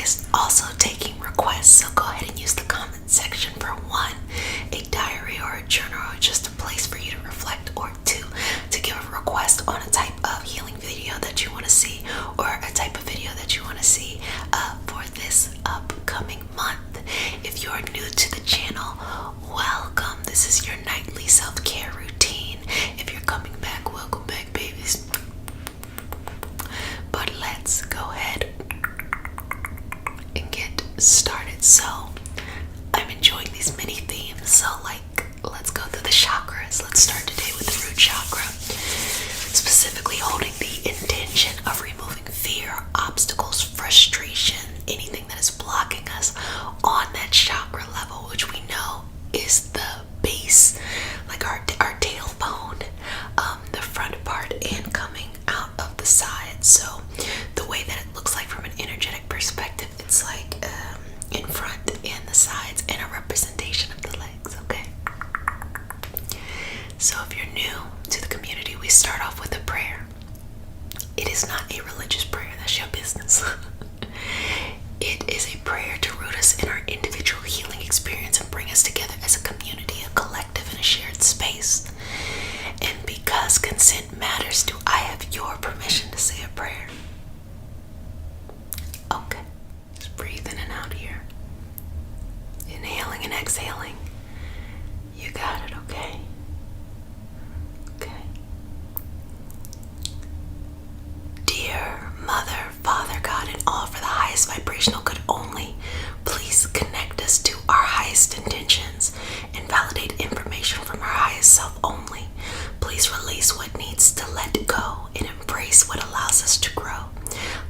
is also taking requests, so go ahead and use the comment section for 1, a diary or a journal, or just a place for you to reflect, or 2, to give a request on a type of healing video that you want to see, or a type of video that you want to see for this upcoming month. If you are new to the channel, welcome. This is your nightly self-care routine. If you're coming back, welcome back, babies. But let's go ahead and get started. So I'm enjoying these mini themes, so let's go through the chakras. Let's start today with the root chakra, specifically holding the intention of removing fear, obstacles, frustration, anything that is blocking us on that chakra level, which we know is the base, like our tailbone, the front part, and coming out of the side. So the way that it looks like from an energetic perspective, it's like in front and the sides, and a representation of the legs. Okay, so if you're new to the community, we start off with a prayer. It is not a religious prayer, that's your business. It is a prayer to root us in our individual healing experience and bring us together as a community, a collective, and a shared space. And because consent matters, do I have your permission to say a prayer? Okay, just breathe in and out here. Inhaling and exhaling. You got it, okay? Okay. Dear Mother, Father, God, and all for the highest vibrational good only, please connect us to our highest intentions and validate information from our highest self only. Please release what needs to let go and embrace what allows us to grow.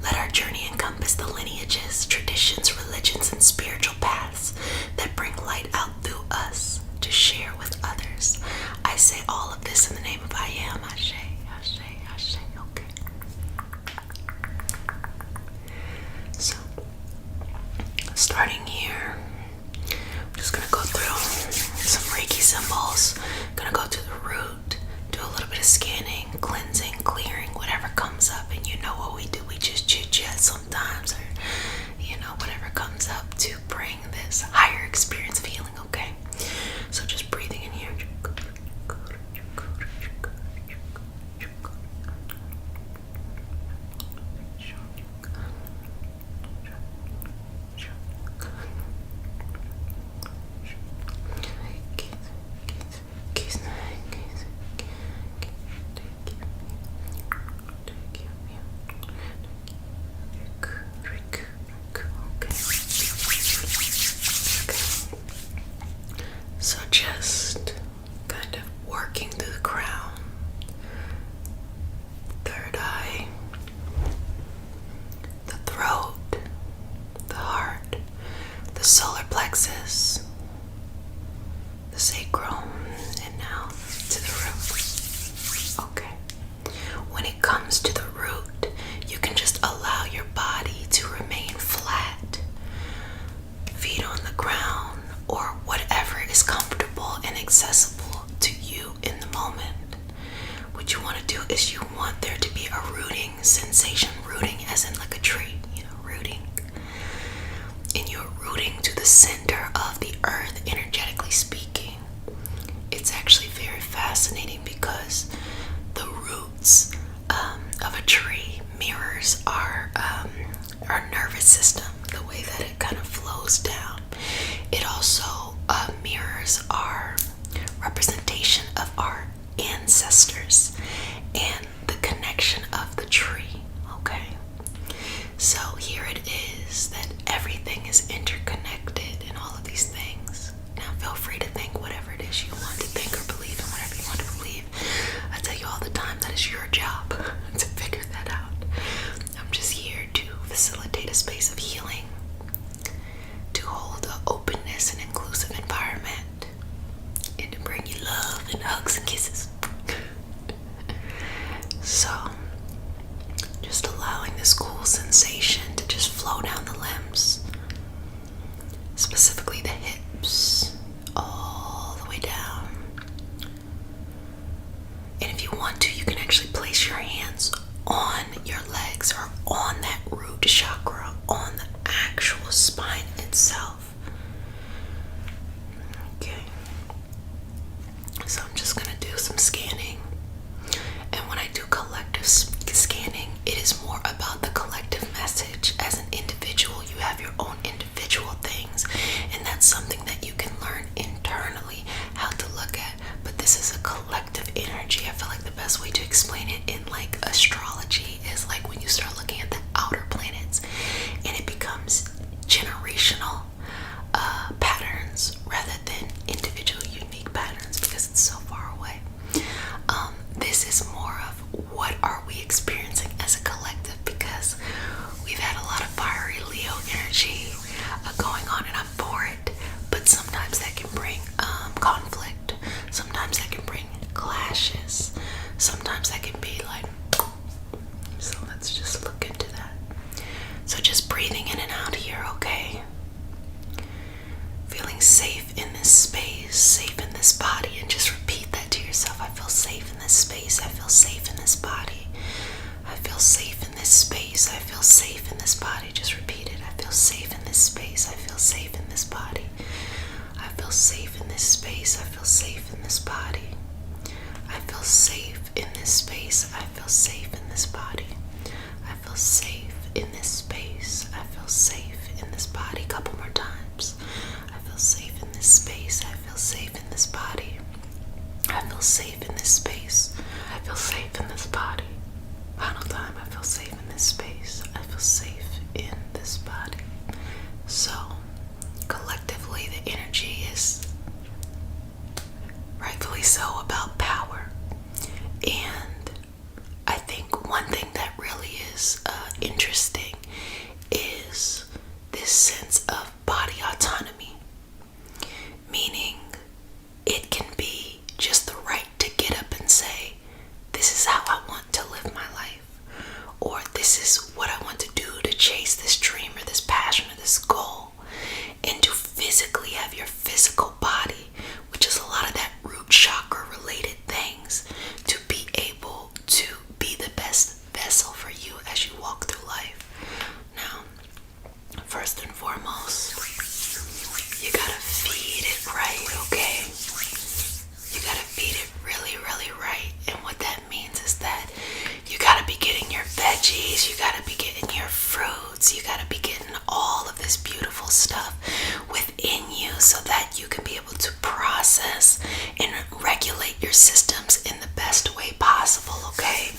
Let our journey encompass the lineages, traditions, religions, and spiritual paths that bring light out through us to share with others. I say all of this in the name of I Am. Ashe, Ashe, Ashe. Okay. So, starting here, I'm just going to go through some Reiki symbols. Going to go to the root, do a little bit of scanning, cleansing, clearing, whatever comes up. And you know what we do, we just chit-chat sometimes, or whatever comes up to bring this higher experience of healing. Okay, so just breathing in here. So just kind of working through the crown, third eye, the throat, the heart, the solar plexus, the sacral, and now to the root. Okay. When it comes to the root, you can just allow your body to remain flat, feet on the ground, or whatever is comfortable and accessible to you in the moment. What you want to do is you want there to be a rooting sensation, rooting as in like a tree, rooting. And you're rooting to the center of the earth, energetically speaking. It's actually very fascinating because the roots of a tree mirrors our nervous system, the way that it kind of flows down. It also mirrors our representation of our ancestors and the connection of the tree. Okay, so here it is that everything is interconnected and all of these things. Now feel free to think whatever it is you want to think, or believe in whatever you want to believe. I tell you all the time that is your job to figure that out. I'm just here to facilitate a space of healing, to hold an openness and inclusive environment, and to bring you love and hugs and kisses. So, just allowing this cool sensation to just flow down the limbs. breathing in and out here, okay? Feeling safe in this space, safe in this body, and just repeat that to yourself. I feel safe in this space. I feel safe in this body. I feel safe in this space. I feel safe in this body. Just repeat it. I feel safe in this space. I feel safe in this body. I feel safe in this space. I feel safe in this body. I feel safe in this space. I feel safe in this body. I feel safe in this space. I feel safe in this body. A couple more times. I feel safe in this space. I feel safe in this body. I feel safe in this space. I feel safe in this body. Final time. I feel safe in this space. I feel safe in this body. So, collectively, the energy is rightfully so about power. And I think one thing that really is interesting is this sense of body autonomy, meaning it can be just the right to get up and say, this is how I want to live my life, or this is what I want to do to chase this dream or this passion or this goal, and to physically have your physical body, which is a lot of that root chakra related things, to be able to be the best vessel for you as you walk through life. Now, first and foremost, you gotta feed it right, okay? You gotta feed it really, really right. And what that means is that you gotta be getting your veggies, you gotta be getting your fruits, you gotta be getting all of this beautiful stuff within you so that you can be able to process and regulate your systems in the best way possible, okay?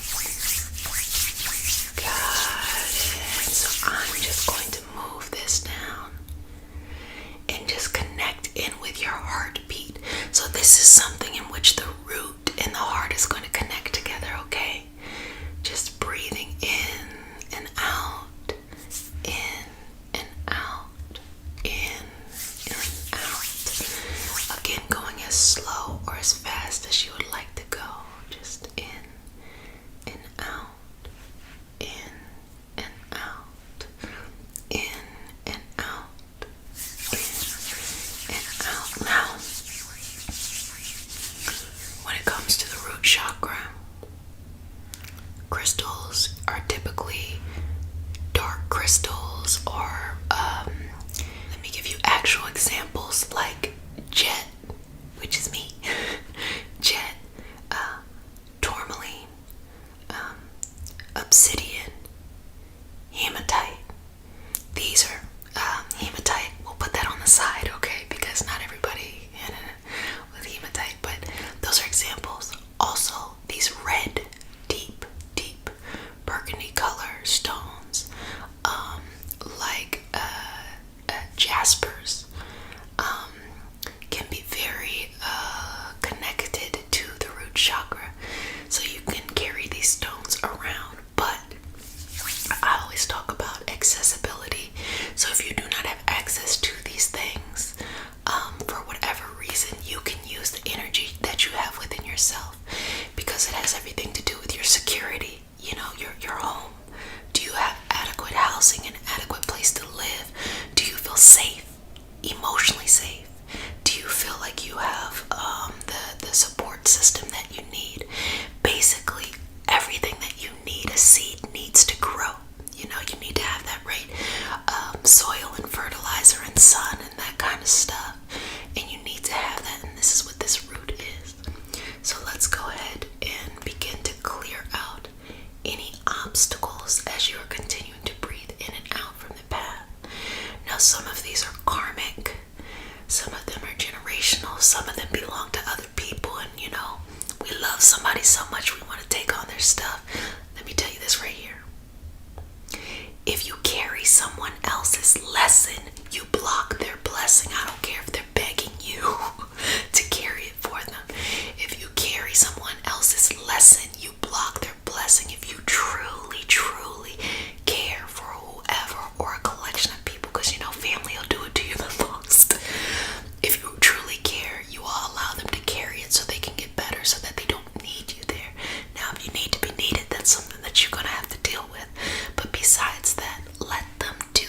Got it. So I'm just going to move this down and just connect in with your heartbeat. So this is something in which the root and the heart is going to connect together, okay? Just breathing in and out, in and out, in and out. Again, going as slow or as fast as you would like to go. Just in and out, in and out, in and out, in and out. Now, when it comes to the root chakra, crystals are typically dark crystals, or let me give you actual examples like jet, which is me, jet, tourmaline, obsidian, hematite. These are hematite. We'll put that on the side, okay? Because not everybody with hematite, but those are examples. Also, these red, deep burgundy color stones, like jaspers, can be very connected to the root chakra. So you can carry these stones around, but I always talk about accessibility. So if you do not have access to these things, for whatever reason, you can use the energy that you have within yourself, because it has everything to do with your security, you know, your home. Do you have adequate housing, an adequate place to live? Do you feel safe, emotionally safe? Do you feel like you have the support system that you need? Basically, everything that you need, a seed needs to grow. You know, you need to have that right soil and fertilizer and sun and that kind of stuff. And you need to have that, and this is what this root is. So let's go ahead and begin to clear out any obstacles as you are continuing to breathe in and out from the path. Now, some of these are karmic, some of them are generational, some of them belong to other people, and you know, we love somebody so much we want to take on their stuff. Let me tell you this right here. If you carry someone else's lesson, you block their blessing. I don't care if they're begging you to carry it for them. If you carry someone else's lesson, you block their blessing. If you truly, truly care for whoever or a collection of people, because you know family will do it to you the most. If you truly care, you will allow them to carry it so they can get better, so that they don't need you there. Now, if you need to be needed, that's something that you're going to have to deal with. But besides that, let them do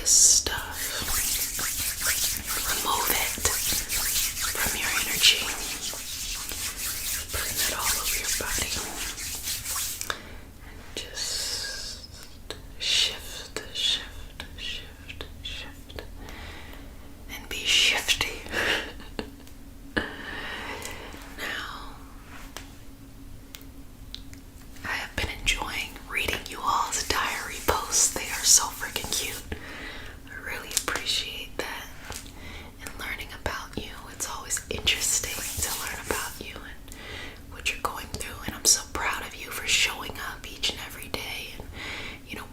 this stuff. Remove it from your energy. Putting it all over your body. And just shift, shift, shift, shift. And be shifty. Now, I have been enjoying reading you all's diary posts. They are so freaking cute. I really appreciate that. And learning about you. It's always interesting to learn about you and what you're going through. And I'm so proud of you for showing up each and every day and,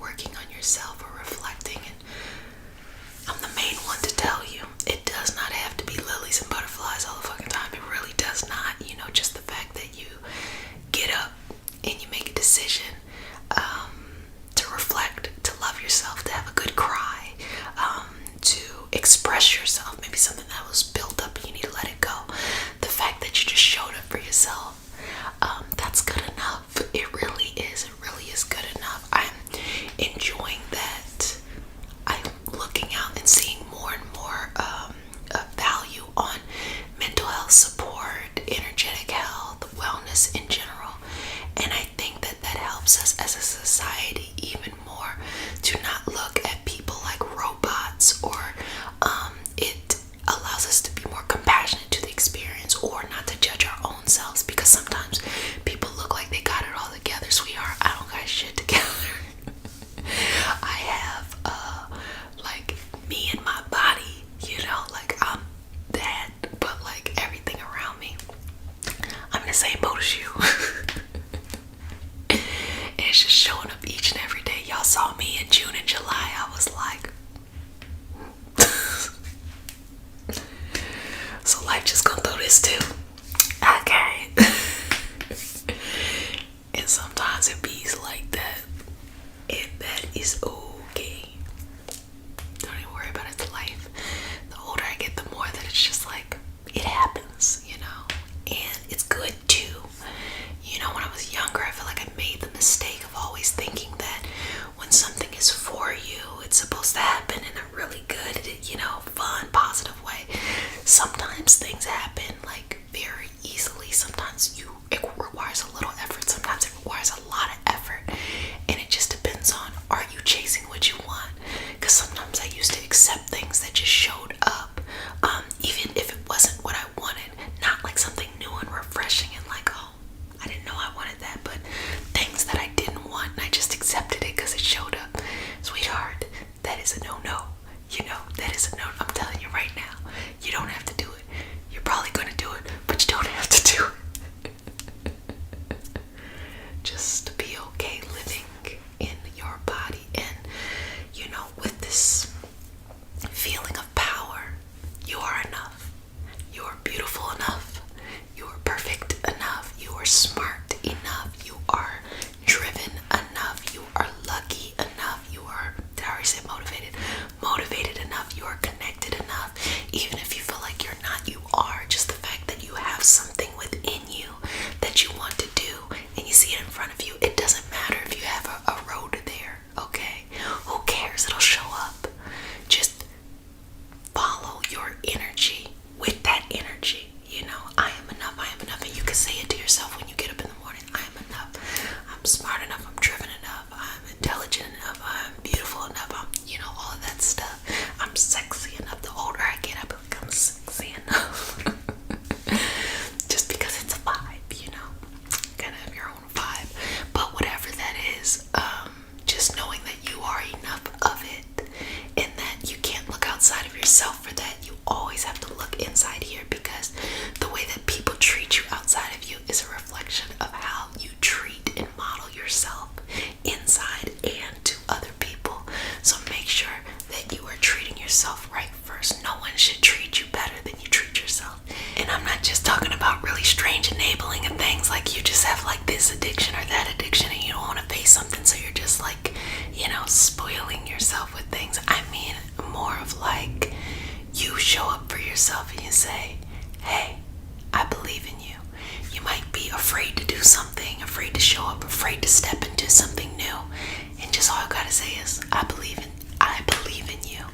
working on yourself or reflecting. And I'm the main one to tell you, it does not have to be lilies and butterflies all the fucking time. It really does not. Just the fact that you get up and you make a decision to reflect, to love yourself, to have a good cry, to express yourself, maybe something that was built up and you need to let it go. The fact that you just showed up for yourself, that's good enough. It really is. It really is good enough. I'm enjoying that. I'm looking out and seeing more and more value on mental health support, energetic health, wellness in general. And I think that helps us as a society even more to not look at people like robots, or it allows us to be more compassionate to the experience, or not to judge our own selves, because sometimes people look like they got it all together. Sweetheart, I don't got shit together. I have like me and my body, like I'm that, but like everything around me, I'm in the same boat as you. And it's just showing up each and every day. Y'all saw me in June and July. I was like, so life just gonna throw this too. Okay. And sometimes it be like that. And that is okay. Don't even worry about it. It's life. The older I get, the more that it's just like, it happens, and it's good too. When I was younger, I feel like I made the mistake of always thinking that when something is for you, it's supposed to happen in a really good, fun, positive way. Sometimes things happen like very easily. Sometimes it requires a little effort. Sometimes it requires a lot of effort. And it just depends on, are you chasing what you want? Because sometimes I used to accept things that just showed up, even if it wasn't what I wanted. Not like something new and refreshing and like, oh, I didn't know I wanted that, but things that I didn't want, and I just accepted it because it showed up. Sweetheart, that is a no-no. That is a no. I'm telling you right now, you don't have to do it. You're probably going to do it, but you don't have to do it. Just be okay living in your body and, with this feeling of power. You are enough. You are beautiful enough. You are perfect enough. You are smart enough. You are driven enough. You are lucky enough. You are, did I already say motivated? Motivated enough. You are connected enough. Even if you feel like you're not, you are. Just the fact that you have something within you that you want to do and you see it in front of you. It doesn't matter if you have a road there, okay? Who cares? It'll show up. Just follow your energy with that energy. I am enough. I am enough. And you can say it to yourself when you get up in the morning. I am enough. I'm smart enough. I'm driven enough. I'm intelligent enough. I'm beautiful enough. I'm, all of that stuff. I'm sexy enough. The older I get, I become sexy enough. Just because it's a vibe, Gotta have your own vibe. But whatever that is, just knowing that you are enough of it, and that you can't look outside of yourself for that. You always have to look inside here, because the way that people treat you outside of you is a reflection of how you treat and model yourself inside and to other people. So make sure that you are treating yourself right first. No one should treat you better than you treat yourself. And I'm not just talking about really strange enabling and things like you just have like this addiction or that addiction and you don't want to face something, so you're just like, spoiling yourself with things. I mean more of like, you show up for yourself and you say, hey, I believe in you. You might be afraid to do something, afraid to show up, afraid to step into something new. And just all I gotta say is, I believe in you.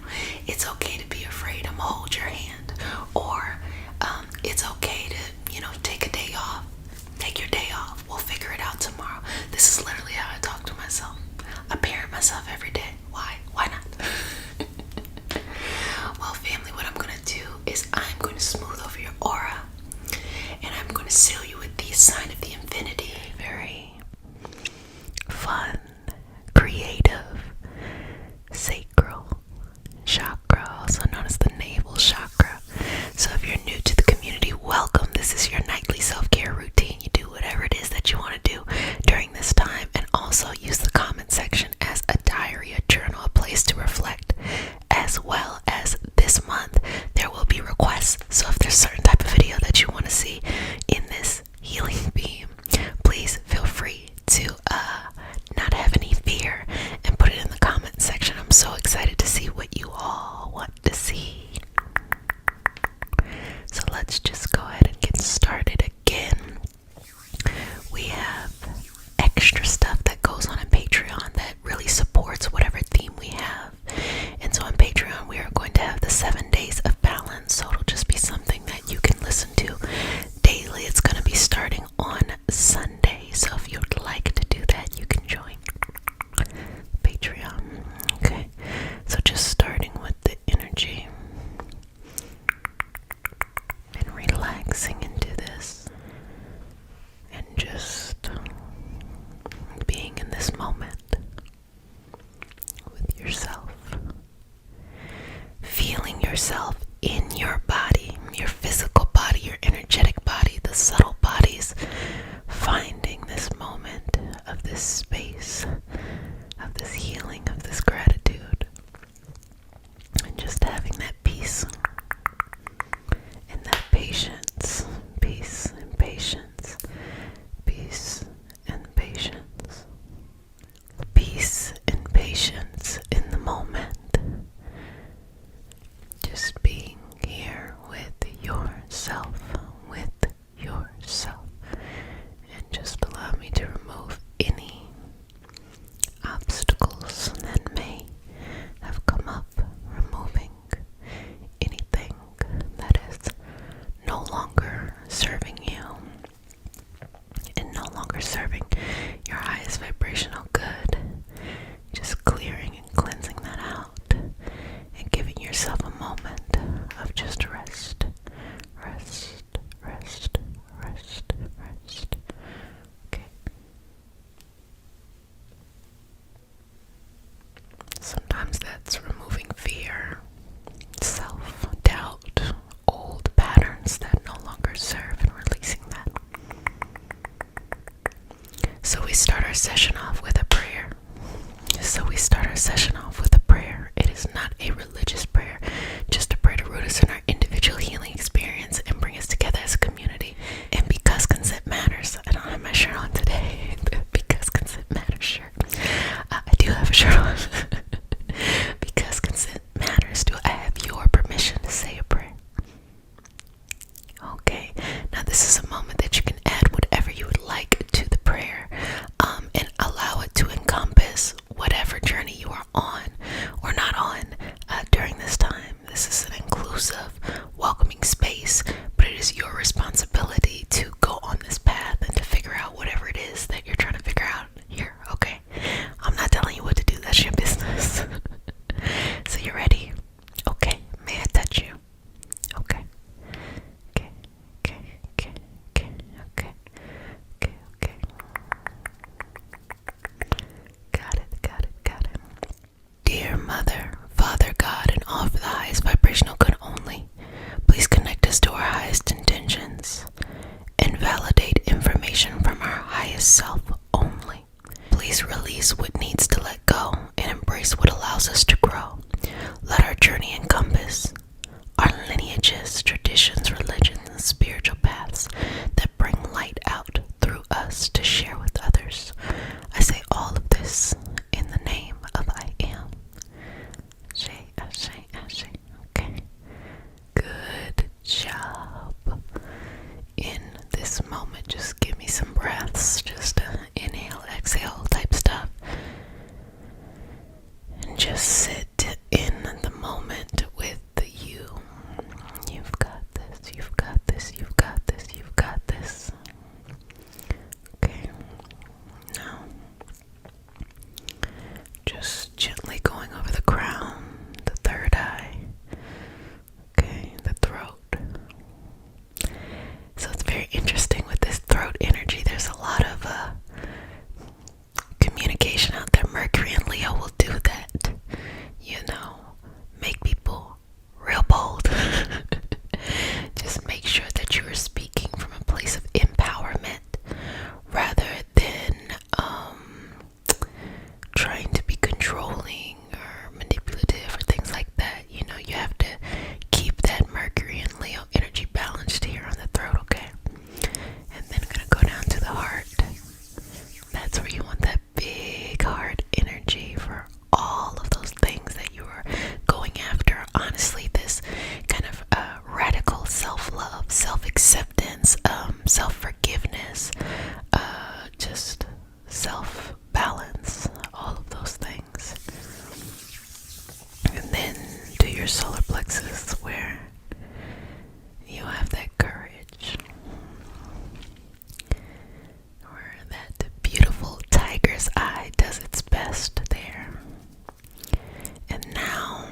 solar plexus, where you have that courage, where that beautiful tiger's eye does its best there. And now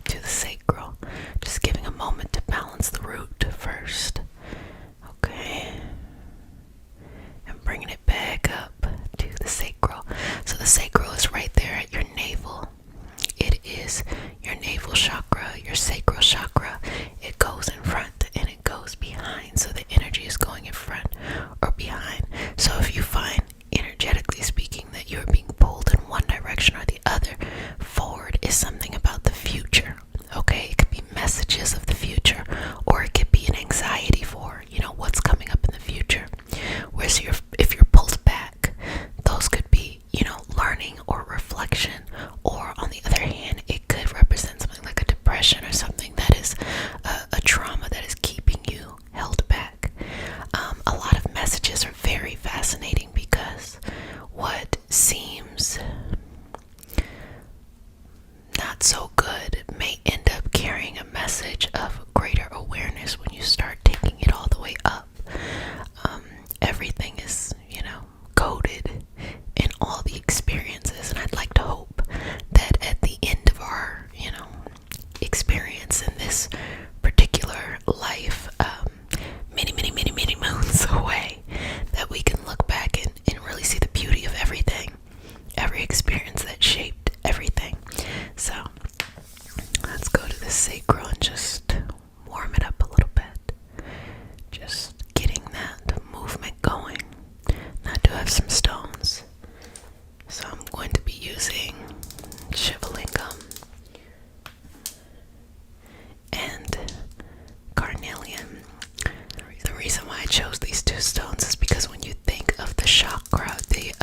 to the sacral, just giving a moment to balance the root first. Okay. And bringing it back up to the sacral. So the sacral is right there at your navel. It is your navel chakra, your sacral chakra. It goes in front and it goes behind. So the energy is going in front or behind. So if you find, energetically speaking, that you're being pulled in one direction or the other, forward is something about the future. Okay, it could be messages of the future, or it could be an anxiety for, what's coming up in the future. Whereas if you're pulled back, those could be, learning or reflection, or on the other hand, it could represent something like a depression or something that is a trauma that is keeping you held back. A lot of messages are very fascinating because what seems not so good may end up carrying a message of greater awareness when you start taking it all the way up. Everything is, coded in all the experiences, and I'd like to hope that at the end of our, experience in this particular life, many moons away, that we can look back and really see the beauty of everything, every experience that shaped everything. So let's go to the sacral and just warm it up a little bit. Just getting that movement going. Now I do have some stones. So I'm going to be using Shiva Lingam and carnelian. The reason why I chose these two stones is because when you think of the chakra, the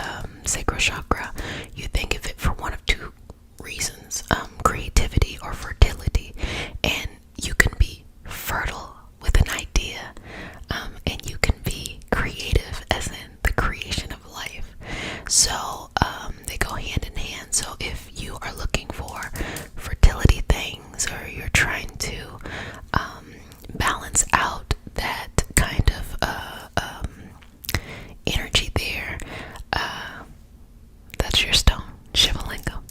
sacral chakra, you think of it for one of two reasons, creativity or fertility. And you can be fertile with an idea, and you can be creative as in the creation of life. So they go hand in hand. So if you are looking for fertility things, or you're trying to balance out that kind of energy there, that's your stone, Shiva Lingam.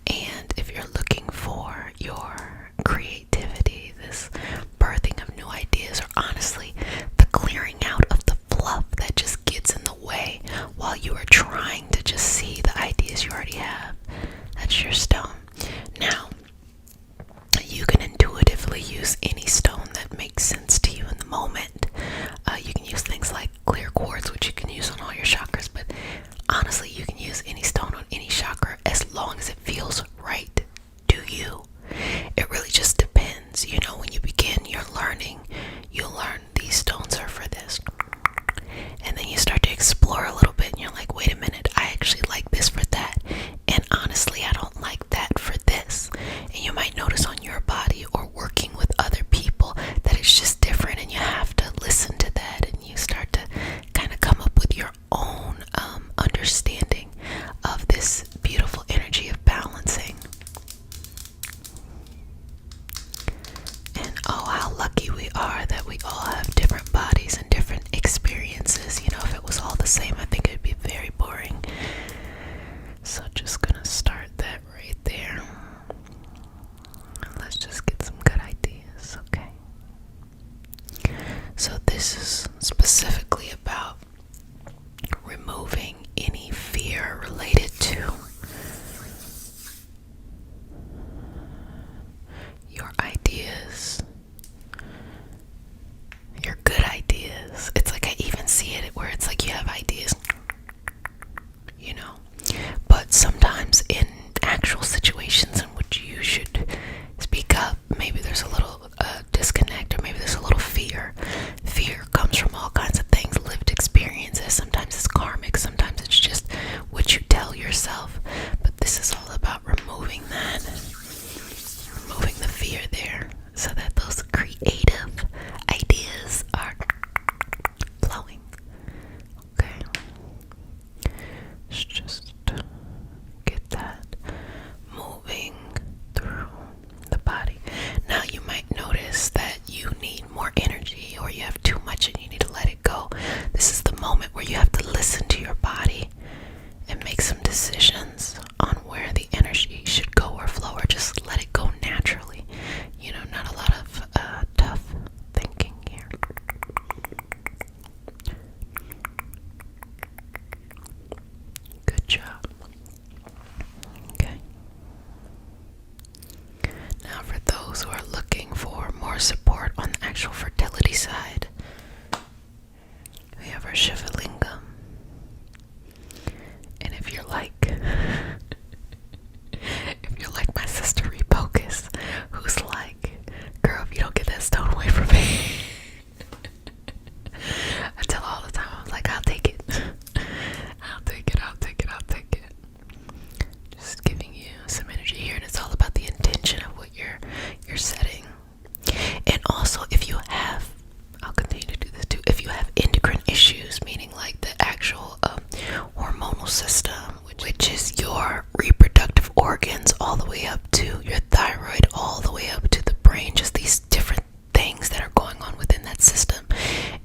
And if you're looking for your creativity, this birthing of new ideas, or honestly, the clearing out of the fluff that just gets in the way while you are trying to just see the ideas you already have, that's your stone. Now, you can intuitively use any stone that makes sense to you in the moment. You can use things like clear quartz, which you can use on all your chakras, but honestly, you can use any stone on any chakra as long as it feels right to you. It really just depends. When you begin your learning, you learn these stones are for this. And then you start to explore a little bit and you're like, wait a minute, I actually like this for that. And honestly, I don't like that for this. And you might notice on your body or working with other people that it's just different, and you have to listen to that, and you start to kind of come up with your own understanding of this beautiful energy of balancing. side, we have our Shiva Lingam. And if you're like my sister Repocus, who's like, girl, if you don't get that stone away from me, I tell her all the time, I'm like, I'll take it. I'll take it. Just giving you some energy here, and it's all about the intention of what you're setting. And also, if you have, I'll continue to do this too, if you have endocrine issues, meaning like the actual hormonal system, which is your reproductive organs all the way up to your thyroid, all the way up to the brain, just these different things that are going on within that system,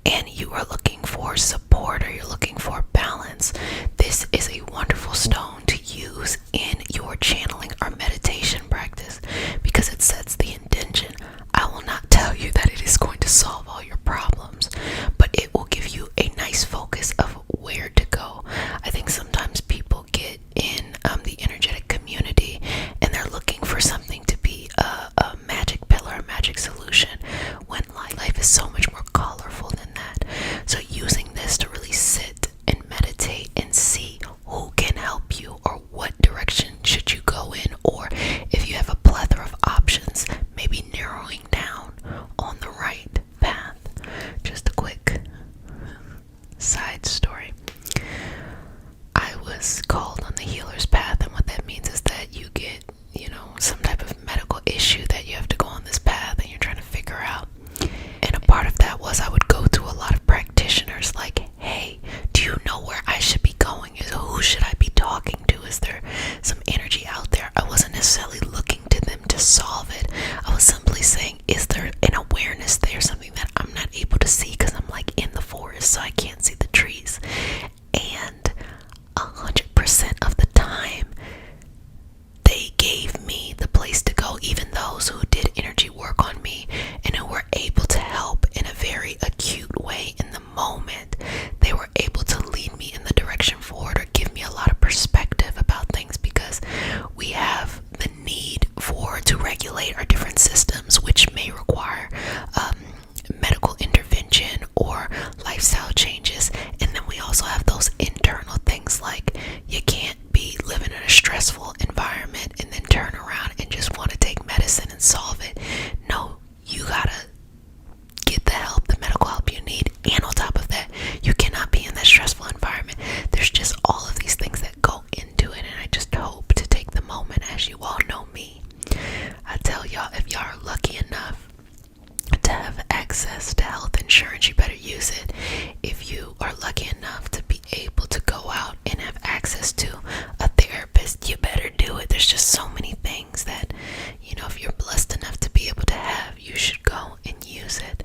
and you are looking for support or you're looking for balance, this is a wonderful stone to use in your channeling or meditation practice, because it sets the intention. I will not tell you that it is going to solve all your problems, but it will give you a nice focus of where to go. I think sometimes people get in the energetic community and they're looking for something to be a magic pillar, a magic solution, when life is so much more colorful than that. So using this to really sit and meditate and see who can help you, or what direction should you go in, or if you have a plethora of options, maybe narrowing down on the right path. Just a quick side story. I was called on the healer's path, and what that means is that you get, some type of medical issue that you have to go on this path and you're trying to figure out. And a part of that was I would go to a lot of practitioners like, hey, do you know where I should be going? Who should I be talking to? Is there some energy out there? I wasn't necessarily looking to them to solve it. I was simply saying, is there an awareness there, something that I'm not able to see because I'm like in the forest, so I can't see the trees. And 100% of the time, they gave me the place to go, even those who did energy work on me and who were able to help in a very acute way in the moment. They were able to lead me in the direction forward, or give me a lot of perspective about things, because we have the need to regulate our different systems, which may require medical intervention or lifestyle changes. And then we also have those internal things, like you can't be living in a stressful environment and then turn around and just want to take medicine and solve it. No, you gotta get the help, the medical help you need, and on top of that, you cannot be in that stressful environment. There's just all of these things that go into it, and I just hope to take the moment, as you all know me. I tell y'all, if y'all are lucky enough to have access to health insurance, you better use it. If you are lucky enough to be able to go out and have access to a therapist, you better do it. There's just so many things that, if you're blessed enough to be able to have, you should go and use it.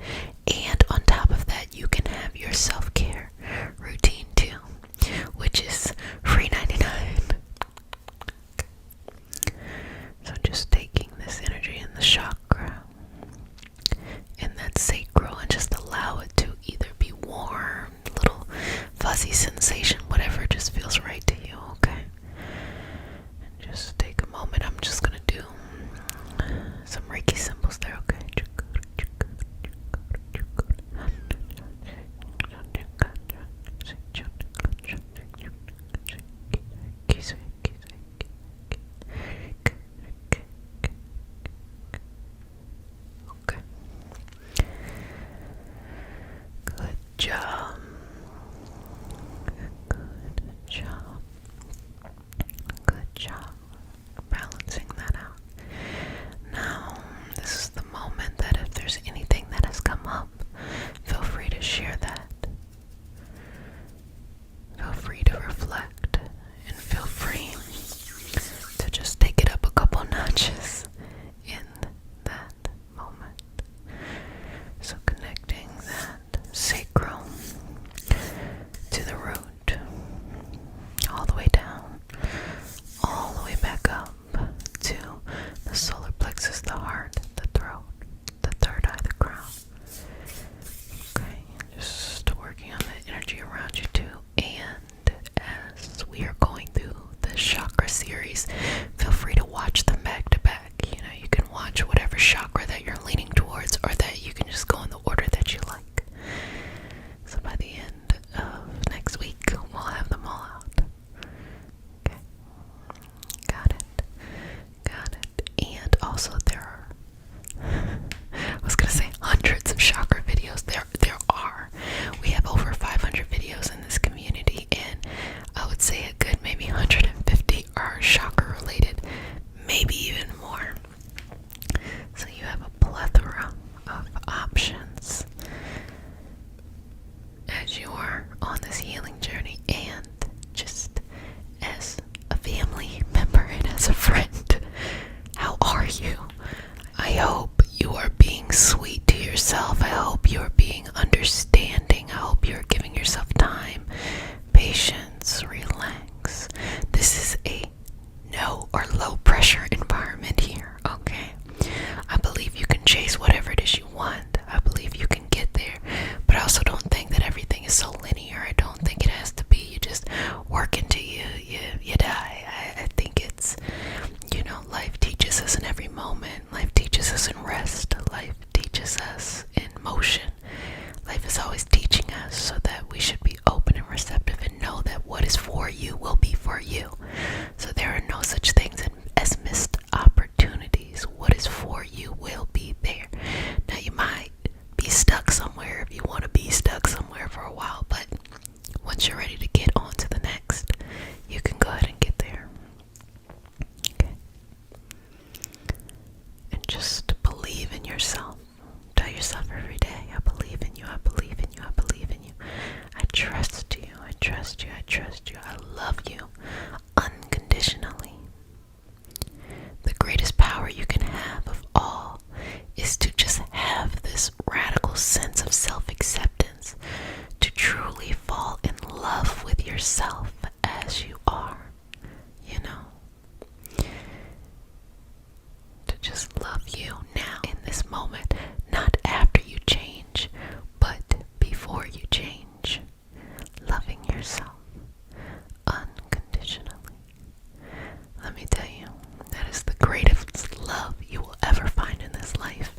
And on top of that, you can have your self-care routine too, which is free 99. So just taking this energy in the chakra, in that sacral, and just allow it to either be warm, little fuzzy sensation, whatever just feels right to you, okay? And just take a moment. I'm just gonna do some Reiki symbols there, okay? Okay. Good job. Good job. Balancing that out. Now, this is the moment that if there's anything that has come up, feel free to share that. Feel free to reflect, and feel free to just take it up a couple notches in that moment. So connecting that sacral us in rest. Life teaches us in motion. Life is always teaching us, so that we should be open and receptive and know that what is for you will be for you. So there are no such things as missed opportunities. What is for you will be there. Now you might be stuck somewhere if you want to be stuck somewhere for a while, but once you're ready to get on to the next, you can go ahead and get there. Okay. And just believe in yourself. Tell yourself every day, I believe in you, I believe in you, I believe in you. I trust you, I trust you, I trust you. I love you unconditionally. The greatest power you can have of all is to just have this radical sense of self-acceptance, to truly fall in love with yourself as you are, you know. To just love you now in this moment, not after you change, but before you change. Loving yourself unconditionally. Let me tell you, that is the greatest love you will ever find in this life.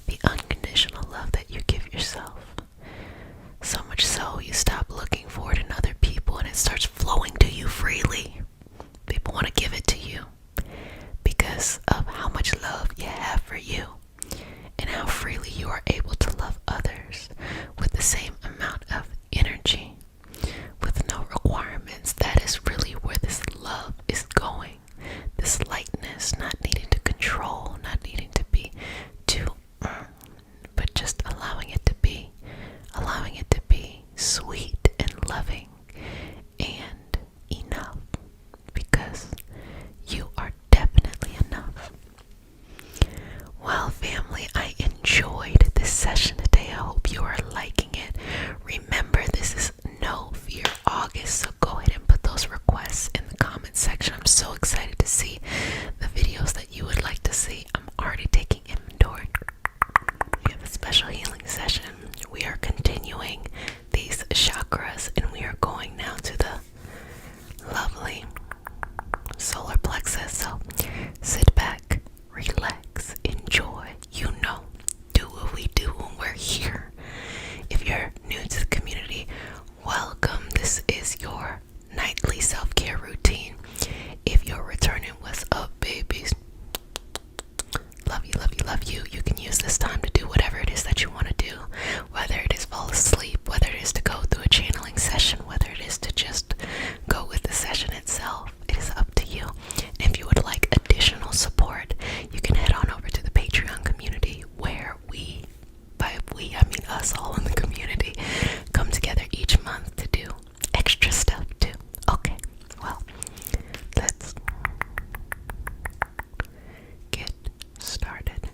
The unconditional love that you give yourself. So much so, you stop looking for it in other people and it starts flowing to you freely. People want to give it to you because of how much love you have for you and how freely you are able to love others with the same amount of energy, with no requirements. That is really where this love is going. This lightness, not needing to control, not needing to be too, but just allowing it to be sweet and loving and enough, because you are definitely enough. Well, family, I enjoyed this session today. I hope you are liking it. Remember, this is No Fear August, so go ahead and put those requests in the comments section. I'm so excited to see the videos that you would like to see. I'm already taking inventory. We have a special healing session. We are continuing these chakras, and we are going now to the lovely solar plexus. So sit back, relax, enjoy. You know, do what we do when we're here. If you're new to the community, welcome. This is your nightly self-care routine. If you're returning, what's up, babies? Love you, love you, love you. You can use this time to do whatever it is that you want to do, whether it is fall asleep, whether it is to go through a channeling session, whether it is to just go with the session itself. It is up to you. And if you would like additional support, you can head on over to the Patreon community, where we, by we I mean us all in the community, come together each month to do extra stuff too. Okay, well, let's get started.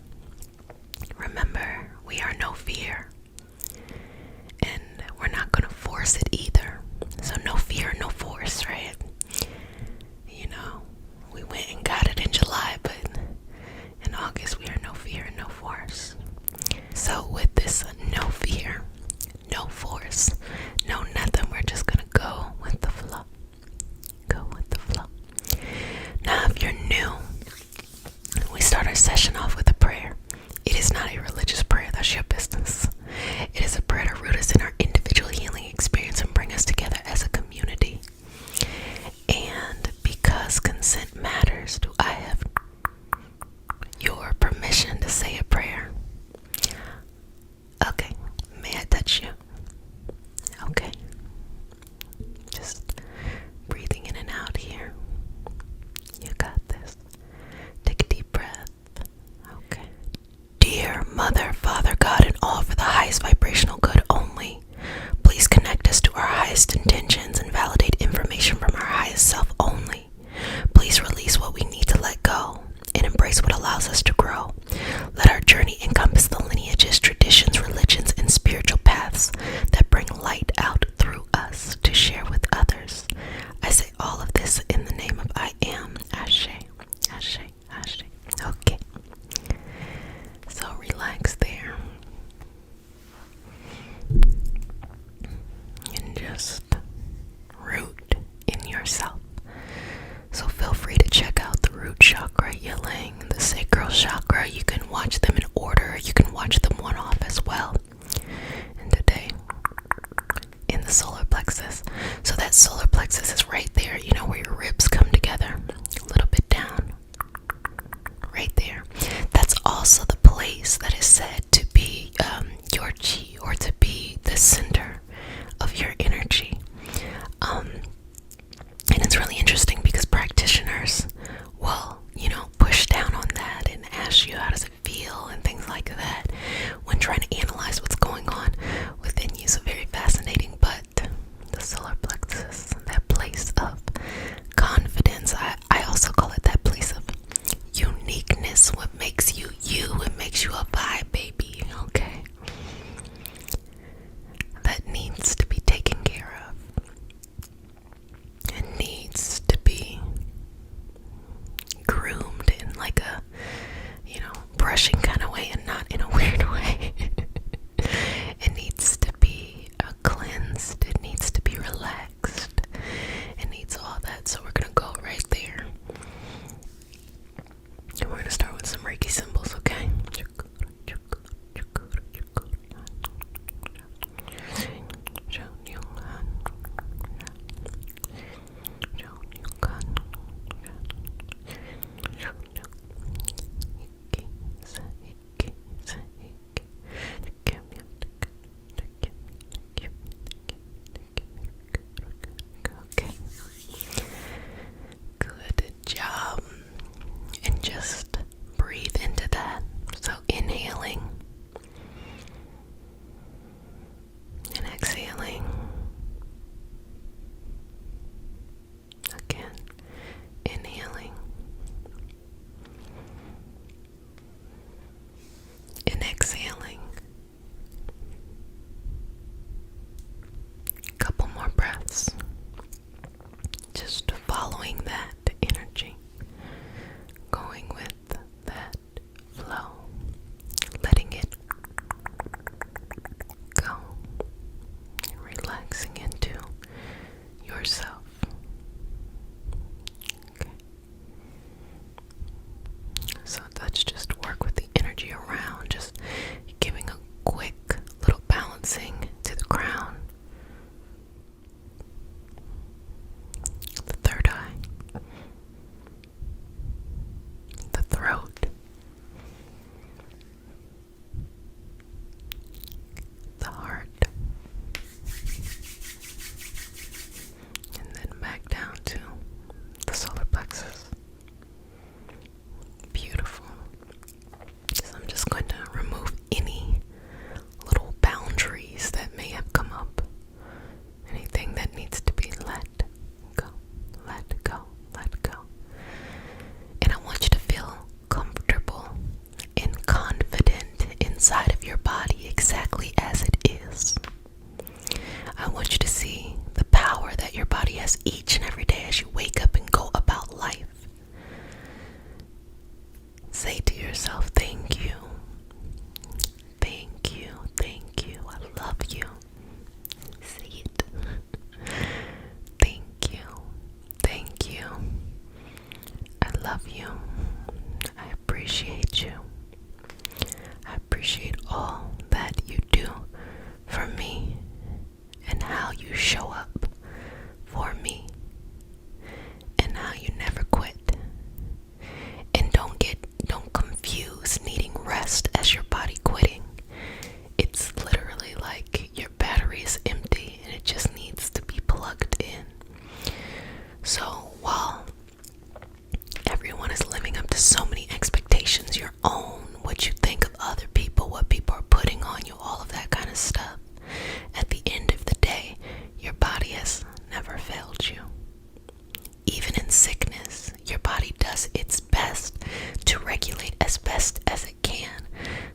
Remember, we are no fear, and we're not going to force it either. So no fear, no force, right? You know, we went and got it in July, but in August we are no fear and no force. So with this no fear, no force, no nothing, we're just going to go with the flow. Go with the flow. Now, if you're new, we start our session off with a prayer. It is not a religious prayer, that's your business. It is a prayer to root us in our individual healing experience and bring us together as a community. And because consent matters, do I have your permission to say a prayer? Okay, may I touch you? Okay. Just breathing in and out here. You got this. Take a deep breath. Okay. Dear Mother, Father, God, and all for the highest vibrational good only, please connect us to our highest intentions and validate information from our highest self only. Please release what we need to let go and embrace what allows us to grow. Let our journey encompass the lineages, traditions, religions, and spiritual paths that bring light out through us to share with others. I say all of this in the name of I am. Ashe, Ashe, Ashe. Okay. So relax there. And just root in yourself. So feel free to check out the root chakra healing, the sacral chakra. You can watch them inside of your body exactly as it is. I want you to see the power that your body has each and every day as you wake up and go about life. Say to yourself, thank you. Thank you. Thank you. I love you. Say it. Thank you. Thank you. I love you. I appreciate you. I appreciate all that you do for me and how you show up for me and how you never quit. And don't confuse needing rest as your body quitting. It's literally like your battery is empty and it just needs to be plugged in. So while everyone is living up to so many expectations, your own, what you think of other people, what people are putting on you, all of that kind of stuff, at the end of the day, your body has never failed you. Even in sickness, your body does its best to regulate as best as it can.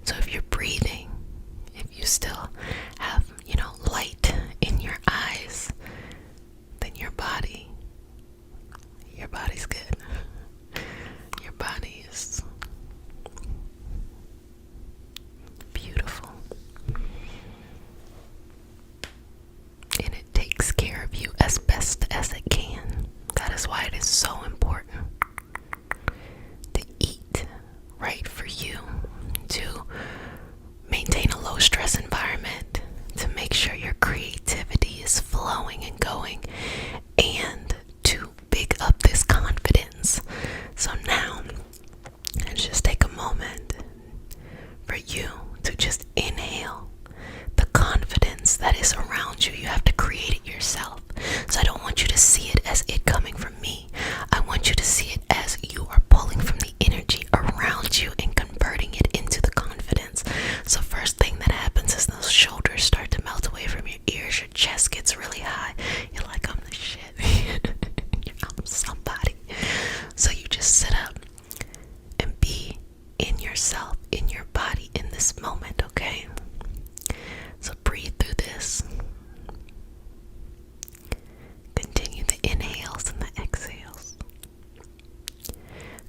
So if you're breathing, if you still have, light in your eyes, then your body's good. Your body is beautiful. And it takes care of you as best as it can. That is why it is so important to eat right for you, to maintain a low stress environment, to make sure your creativity is flowing and going, and to big up this confidence. So now, let's just take a moment for you to just inhale the confidence that is around you. You have to create it yourself. So I don't want you to see it as it coming from me. I want you to see it as you are pulling from the energy around you and converting it into the confidence. So first thing that happens is those shoulders start to melt away from your ears. Your chest gets really high. You're like, I'm the shit. I'm somebody. So you just sit up and be in yourself, in your body, in this moment, okay? So breathe through this. Continue the inhales and the exhales,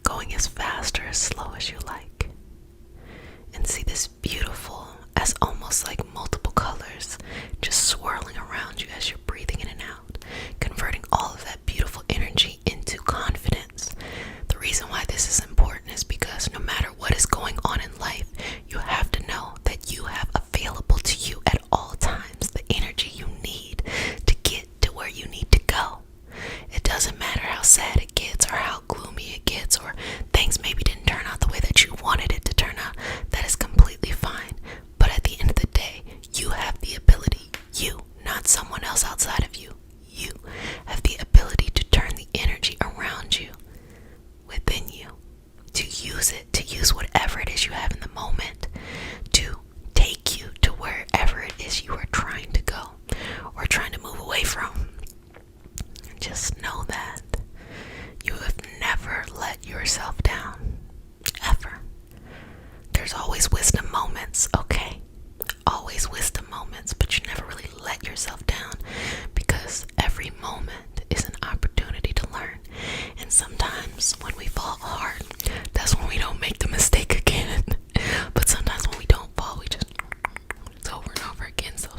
going as fast or as slow as you like. And see this beautiful, as almost like multiple colors, just swirling around you as you're breathing in and out, converting all of that beautiful energy into confidence. The reason why this is important is because no matter what is going on in life, you have to know that you have available to you at all times the energy you need to get to where you need to go. It doesn't matter how sad it gets or how gloomy it gets or things maybe didn't turn out the way that you wanted it to turn out. That is completely fine. But at the end of the day, you have the ability, you, not someone else outside of you, you have the ability to turn the energy around you, within you, to use it, to use whatever it is you have in the moment to take you to wherever it is you are trying to go or trying to move away from. Just know that you have never let yourself down, ever. There's always wisdom moments, okay? Always wisdom moments, but you never really let yourself down because every moment is an opportunity to learn. And sometimes when we fall hard, that's when we don't make the mistake again. But sometimes when we don't fall, it's over and over again. So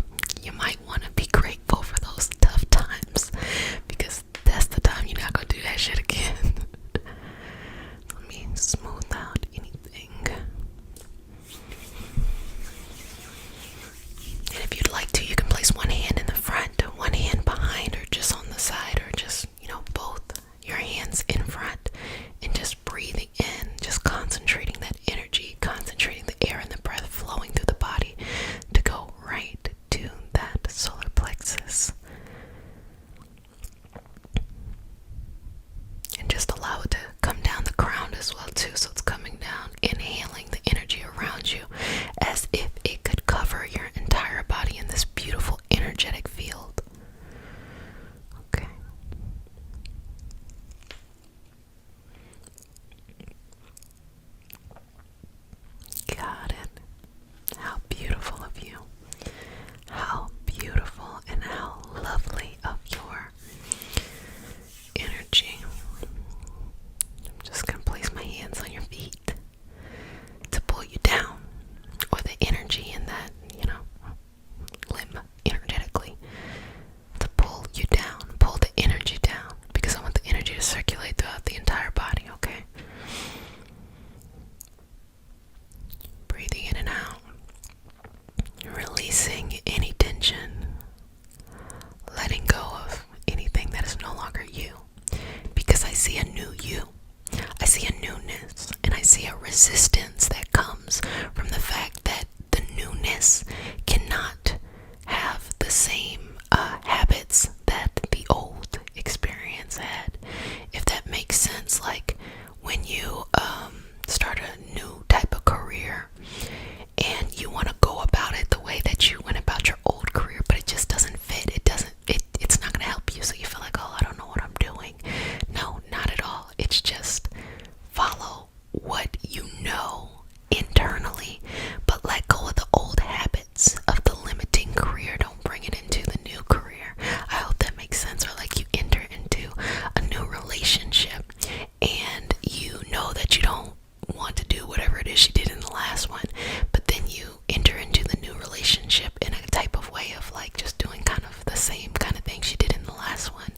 you might want to be grateful for those tough times because that's the time you're not going to do that shit again. Let me smooth out anything. And if you'd like to, you can place one hand in the front, one hand behind, or just on the side, or just, both your hands in front, and just breathing in, just concentrate from the fact that the newness cannot have the same habits that the old experience had, if that makes sense. Like when you start a new type of career and you want to go about it the way that you went about your old career, but it just doesn't fit. It's not going to help you. So you feel like, oh, I don't know what I'm doing. No, not at all. It's just follow what you know internally, but let go of the old habits of the limiting career. Don't bring it into the new career. I hope that makes sense. Or like you enter into a new relationship and you know that you don't want to do whatever it is you did in the last one, but then you enter into the new relationship in a type of way of like just doing kind of the same kind of things you did in the last one,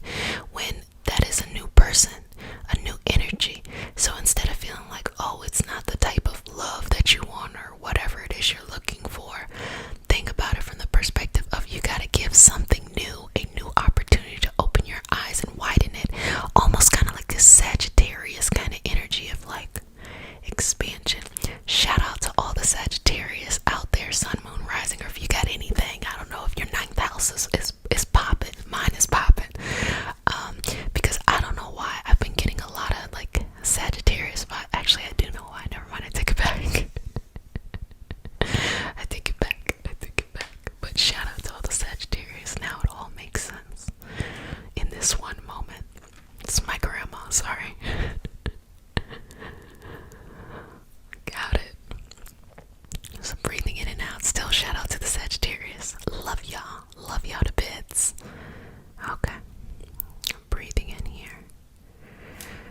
when that is a new person, a new energy. So instead of feeling like, oh, it's not the type of love that you want or whatever it is you're looking for, think about it from the perspective of you got to give something new a new opportunity to open your eyes and widen it, almost kind of like this Sagittarius kind of energy of like expansion. Shout out to all the Sagittarius out there, sun, moon, rising, or if you got anything, I don't know if your ninth house is popping. Mine is popping. Because I don't know why I've been getting a lot of like Sagittarius, but actually I do know why. Never mind, I take it back. I take it back. But shout out to all the Sagittarius. Now it all makes sense in this one moment. It's my grandma, sorry. Got it. So breathing in and out. Still shout out to the Sagittarius. Love y'all. Love y'all to bits. Okay. Breathing in here.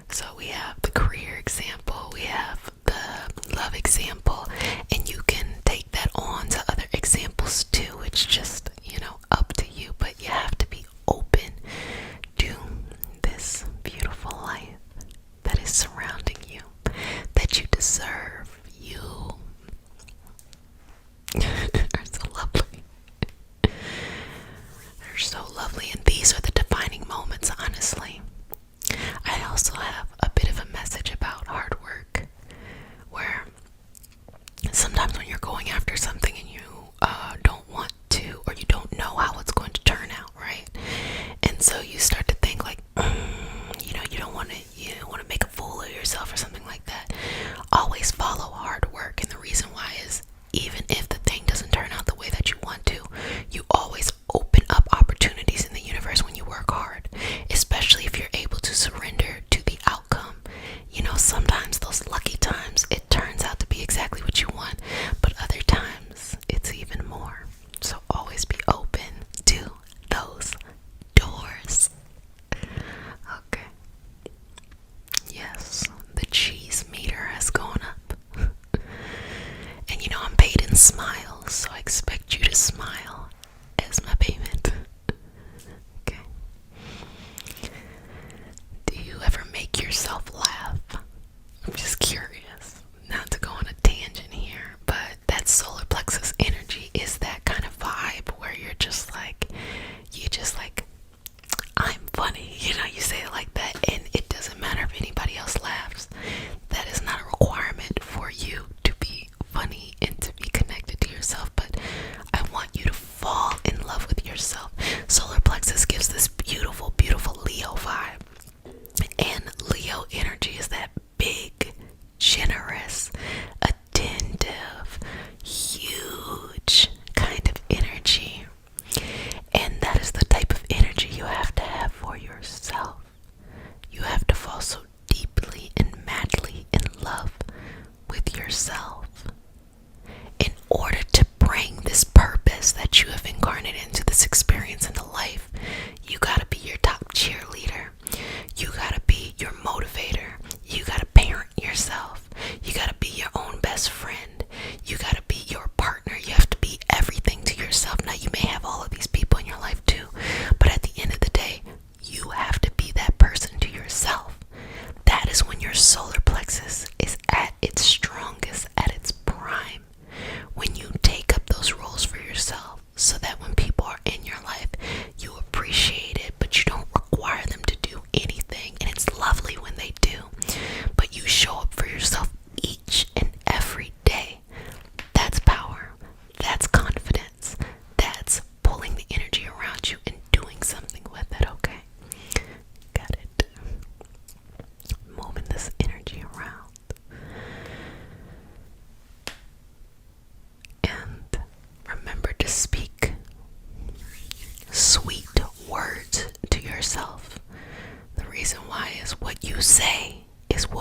So we have the career example. We have the love example. And you can take that on to other examples too. It's just, up to you. But you have to be open to this beautiful life that is surrounding you, that you deserve. You are so lovely. They're so lovely, and these are the defining moments, honestly. I also have a bit of a message about hard work, where sometimes when you're going after something and you don't want to, or you don't know how it's going to turn out, right? And so you start to think like, you don't want to make a fool of yourself or something like that. Always follow hard work, and the reason why is, even if the thing doesn't turn out the way that you want to, you always open up opportunities in the universe when you work hard, especially if you're able to surrender to the outcome. Sometimes those lucky times, it turns out to be exactly what you want, but other times it's even more. So always be open to those doors. Okay. Yes, the cheese meter has gone up. And I'm paid in smiles, so I expect you to smile as my payment. Okay. Do you ever make yourself laugh? I'm just curious, not to go on a tangent here, but that solar plexus energy is that kind of vibe where you're just like, I'm funny, you say it like that, and it doesn't matter if anybody else laughs. That is not a requirement for you to be funny and to be connected to yourself, but I want you to fall in love with yourself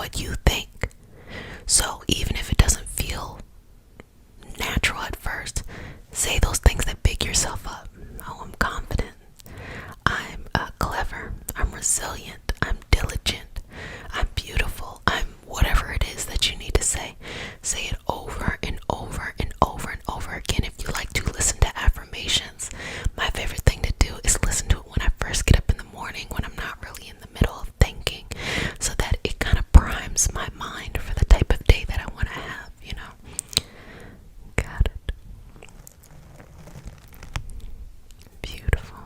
what you think. So even if it doesn't feel natural at first, say those things that big yourself up. Oh, I'm confident. I'm clever. I'm resilient. I'm diligent. I'm beautiful. I'm whatever it is that you need to say. Say it over and over and over and over again. If you like to listen to affirmations, my favorite thing to do is listen to it when I first get up in the morning, when I'm not really in the middle of thinking, so that it kind of primes my mind for the type of day that I want to have, you know. Got it. Beautiful.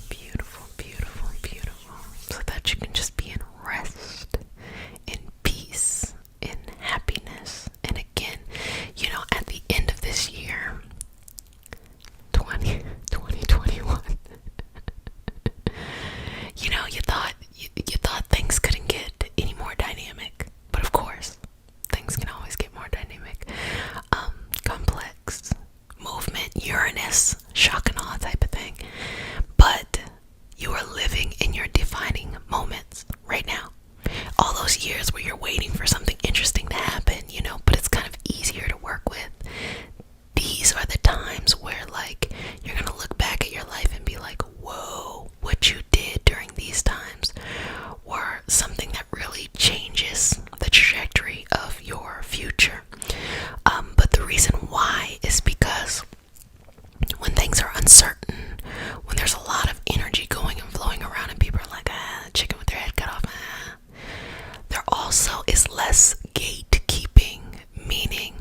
Beautiful, beautiful, beautiful. So that you can just be in rest, in peace, in happiness. And again, you know, at the end of this year, 2021, you know, you thought things couldn't get any more dynamic. But of course, things can always get more dynamic. Complex, movement, Uranus, shock and awe type of thing. But you are living in your defining moments right now. All those years where you're waiting for something interesting to happen, you know, but it's kind of easier to work with. These are the times where, like, you're gonna look back at your life and be like, whoa, what you did during these times were something that really changes the trajectory of your future. But the reason why is because when things are uncertain, when there's a lot of energy going and flowing around and people are like, chicken with their head cut off, there also is less gatekeeping, meaning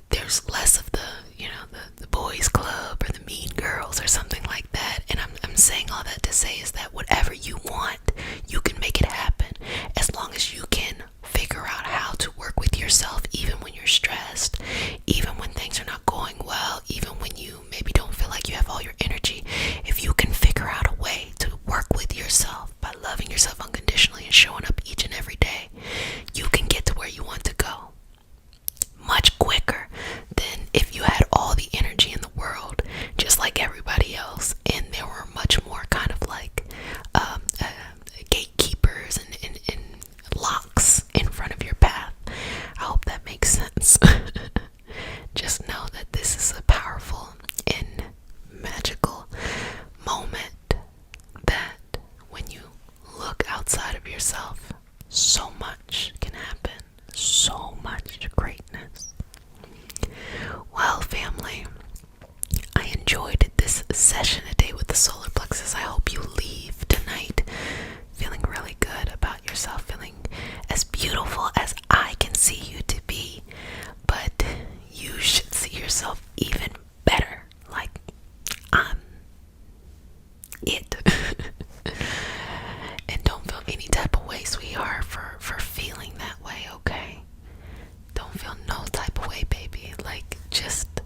there's less of the, you know, the boys club or the mean girls or something like that. And I'm saying all that to say is that whatever you want, you can make it happen, as long as you can figure out how to work with yourself, even when you're stressed, even when things are not going well, even when you maybe don't feel like you have all your energy. If you can figure out a way to work with yourself by loving yourself unconditionally and showing up each and every day, you can get to where you want to go much quicker than if you had all the energy in the world, just like everybody else, and there were much more kind of like gatekeepers and locks in front of your path. I hope that makes sense. Just know that this is a powerful and magical moment, that when you look outside of yourself, so much can happen. So much greatness. Well, family, I enjoyed this session today with the solar plexus. I hope you leave tonight feeling really good about yourself, feeling as beautiful as I can see you to be. But you should see yourself even better. Like, I'm it. And don't feel any type of way, sweetheart, for feeling that way, okay? Don't feel no type of way, baby. Like, just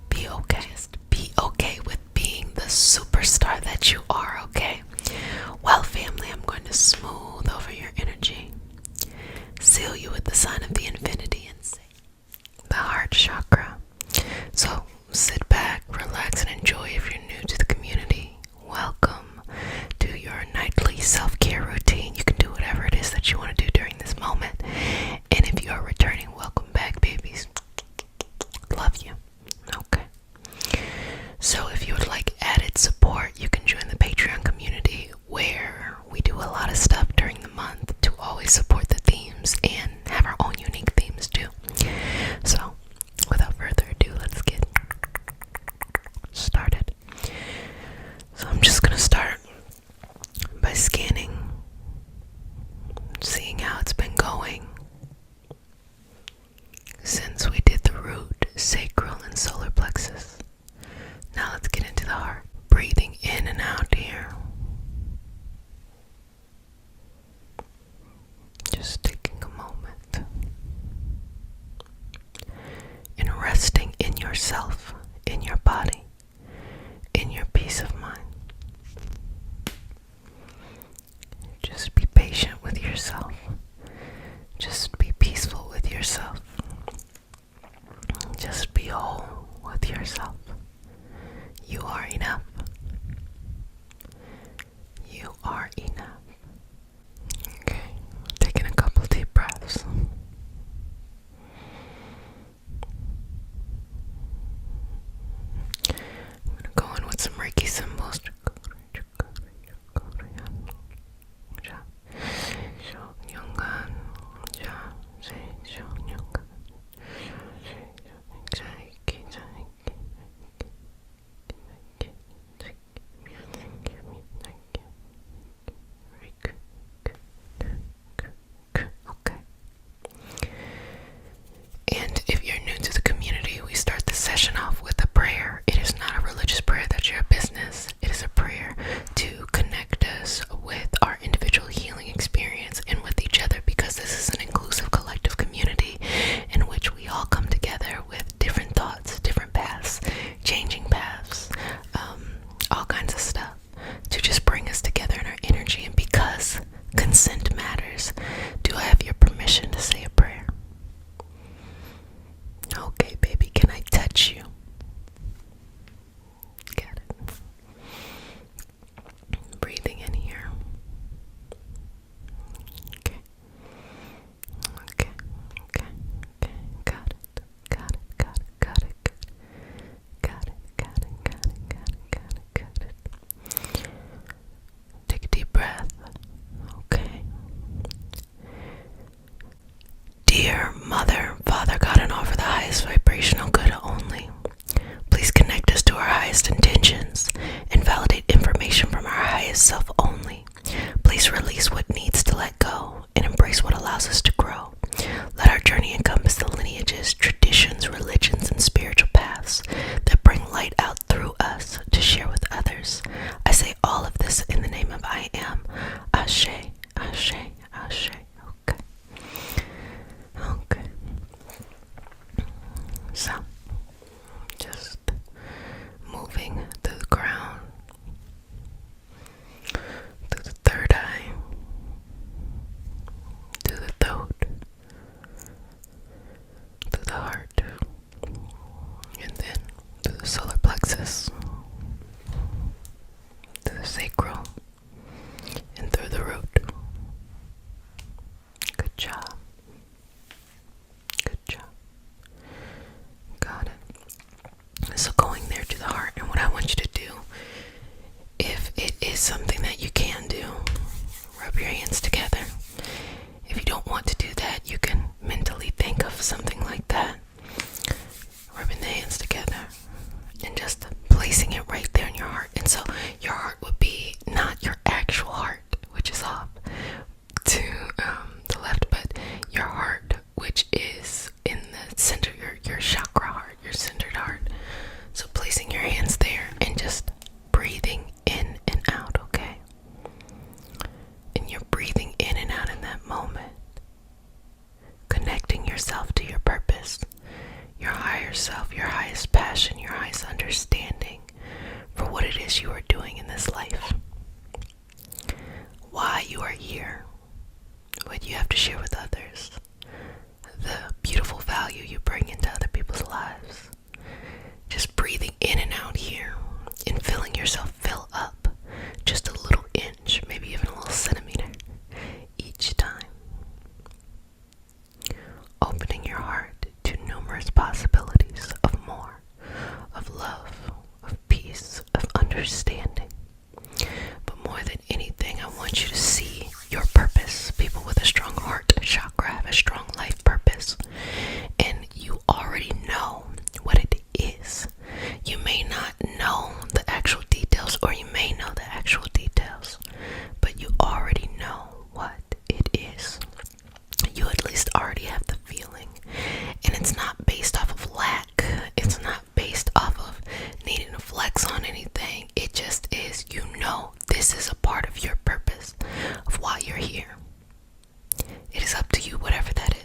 be okay. Just be okay with being the superstar that you are, okay? Well, family, I'm going to smooth over your energy, seal you with the sign of the infinity, and say the heart chakra. So sit back, relax, and enjoy. If you're new to the community, welcome to your nightly self-care routine. You can do whatever it is that you want to do during this moment. And if you are returning, welcome back, babies. Love you. Okay. So if you would like added support, you can join the Patreon community, where we do a lot of stuff during the month to always support the themes and have our own unique themes too. So without further ado, let's get started. So I'm just gonna start by scanning, seeing how it's been going since we did the root, sacral, and solar plexus. Now let's get into the heart. Breathing in and out here. Just taking a moment and resting in yourself, in your body, in your peace of mind. Just be patient with yourself. Just be peaceful with yourself. Just be whole with yourself. You are enough. You are enough. Okay, taking a couple Okay, baby, can I touch you? Got it. Breathing in here. Okay. Okay. Okay. Okay. Got it. Got it. Got it. Got it. Got it. Got it. Got it. Got it. Got it. Got it. Take a deep breath. Okay. Dear Mother, Father God, and all for the highest vibrational good only, please connect us to our highest intentions and validate information from our highest self only. Please release what needs to let go and embrace what allows us to grow. Let our journey encompass the lineages, traditions, religions, and spiritual paths that bring light out through us to share with others. I say all of this in the name of I Am. Ashe, Ashe, Ashe. Okay. Okay. So, just moving through the crown, through the third eye, through the throat, through the heart, and then through the solar plexus, through the sacral, and through the root. Good job. Good job. Got it. So going there to the heart, and what I want you to do, if it is something that you can do, rub your hands together. If you don't want to do that, you can mentally think of something like that, rubbing the hands together and just placing it right there in your heart. And so your heart would be not your actual heart, which is off to the left, but your heart, which is in the center, your chakra heart, your centered heart. So placing your hands there and just breathing in and out, okay? And you're breathing in and out in that moment, connecting yourself to your purpose, your higher self, your highest passion, your highest understanding for what it is you are doing in this life, why you are here, what you have to share with others, the beautiful value you bring into other people's lives. Just breathing in and out here and feeling yourself fill up just a little inch, maybe even a little centimeter each time. Opening your heart to numerous possibilities of more, of love, of peace, of understanding. But more than anything, I want you to see your purpose. People with a strong heart chakra have a strong life purpose, and you already know what it is. You may not know the actual details, or you may know the actual details, but you already know what it is. You at least already have the feeling, and it's not based off of lack. It's not based off of needing to flex on anything. It just is, you know, this is a part of your purpose, of why you're here. It is up to you, whatever that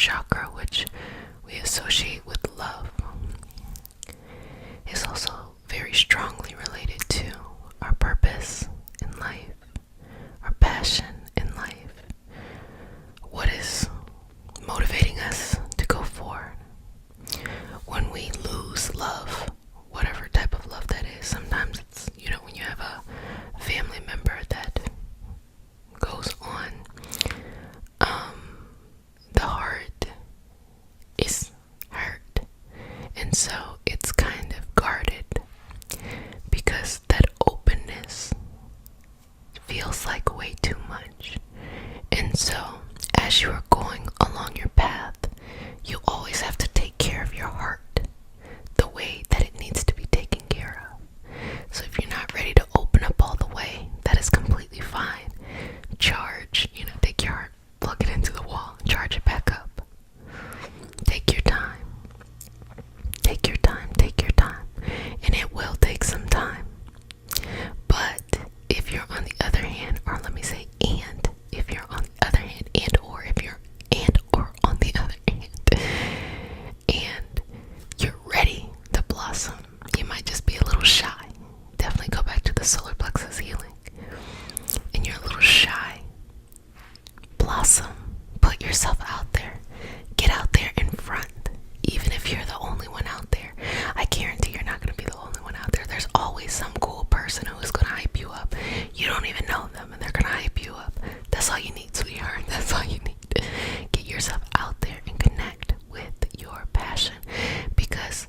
chakra, which we associate with love, is also very strongly related to our purpose in life, our passion in life, what is motivating us to go forward. When we lose love, whatever type of love that is, sometimes it's, when you have a family member that goes on, the heart is hurt, and so it's kind of guarded because that openness feels like way too much. And so as you are going along your path, you always have to take care of your heart the way that it needs to be taken care of. So if you're not ready to open up all the way, that is completely fine. Charge, take your heart, plug it into the wall, charge it back up. Take your time. Take your time, take your time. And it will take some time. But if you're on the other hand, or let me say, and if you're on the other hand, and or if you're and or on the other hand, and you're ready to blossom, you might just be a little shy. Definitely go back to the solar plexus healing. And you're a little shy. Blossom. Put yourself out there. Get out there in front. Even if you're the only one out there, I guarantee you're not going to be the only one out there. There's always some cool person who is going to hype you up. You don't even know them, and they're going to hype you up. That's all you need, sweetheart. That's all you need. Get yourself out there and connect with your passion, because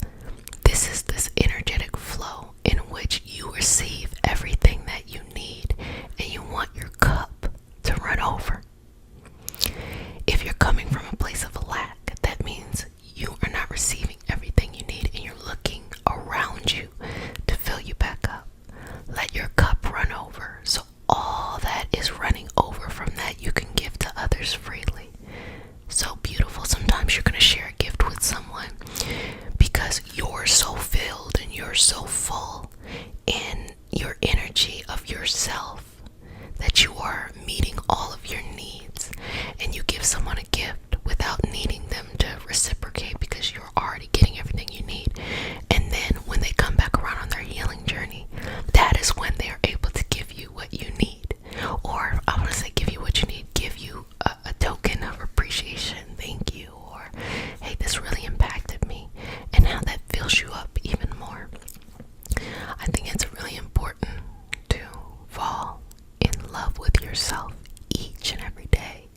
this is this energetic flow in which you receive everything that you need, and you want your cup to run over. If you're coming from a place of lack, that means you are not receiving everything you need, and you're looking around you to fill you back up. Let your cup run over, so all that is running over from that you can give to others freely. So beautiful. Sometimes you're going to share a gift with someone because you're so filled and you're so full in your energy of yourself that you are meeting all of your needs, and you give someone a gift without needing them to reciprocate because you're already getting everything you need. And then when they come back around on their healing journey, that is when they're able to give you what you need. Or I want to say give you what you need, give you a token of appreciation, thank you, or hey, this really impacted me, and how that fills you up even more. I think it's really important to fall in love with yourself each and every day.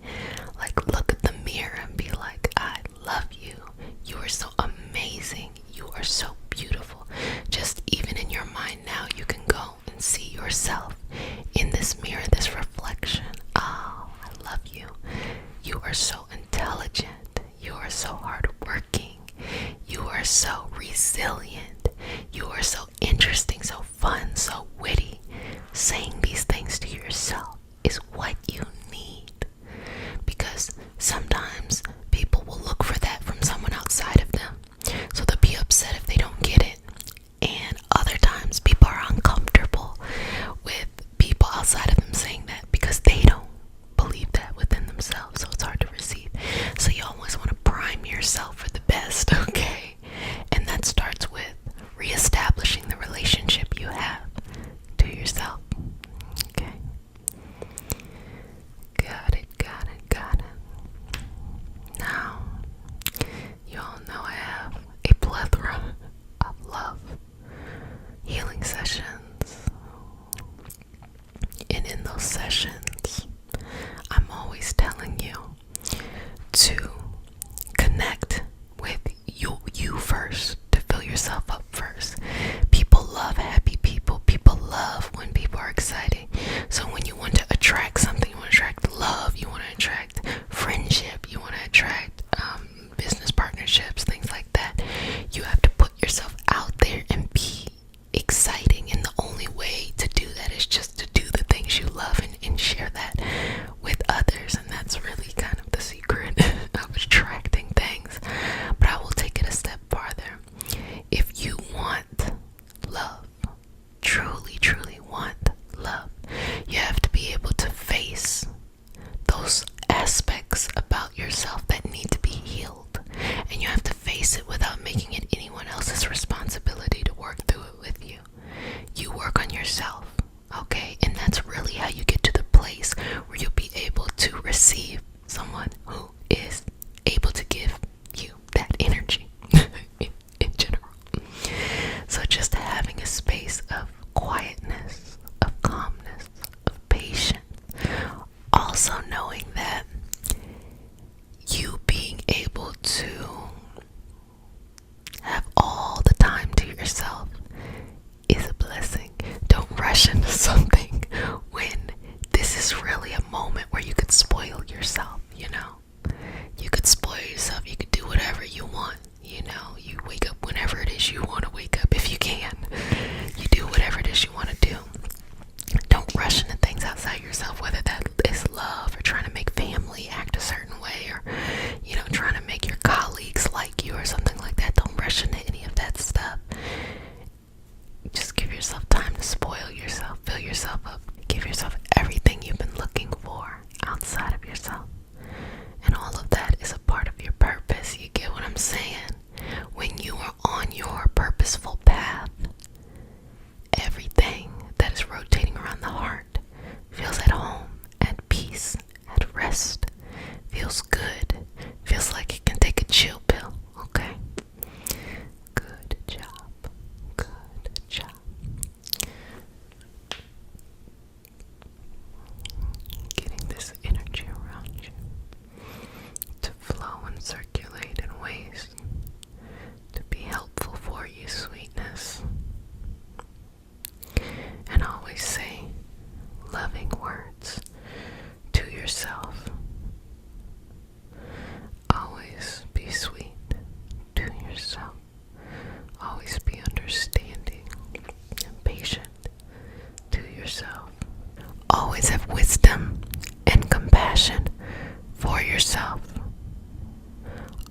Like, look at the mirror and be like, I love you. You are so amazing. You are so beautiful. Just even in your mind now, you can go and see yourself in this mirror, this reflection. Oh, I love you. You are so intelligent. You are so hardworking. You are so resilient. You are so interesting, so fun, so witty. Saying these things to yourself is what you need, because sometimes people will look for that from someone outside of them, so they'll be upset if they don't get it. And other times people are uncomfortable with people outside of them saying that because they don't believe that within themselves, so it's hard to receive. So you always want to prime yourself for the best, okay? And that starts with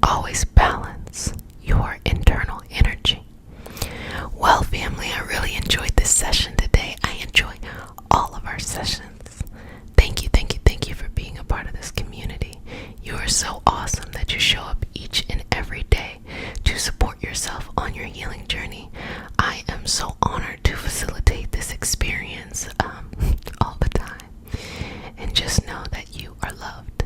always balance your internal energy. Well, family, I really enjoyed this session today. I enjoy all of our sessions. Thank you for being a part of this community. You are so awesome that you show up each and every day to support yourself on your healing journey. I am so honored to facilitate this experience all the time. And just know that you are loved.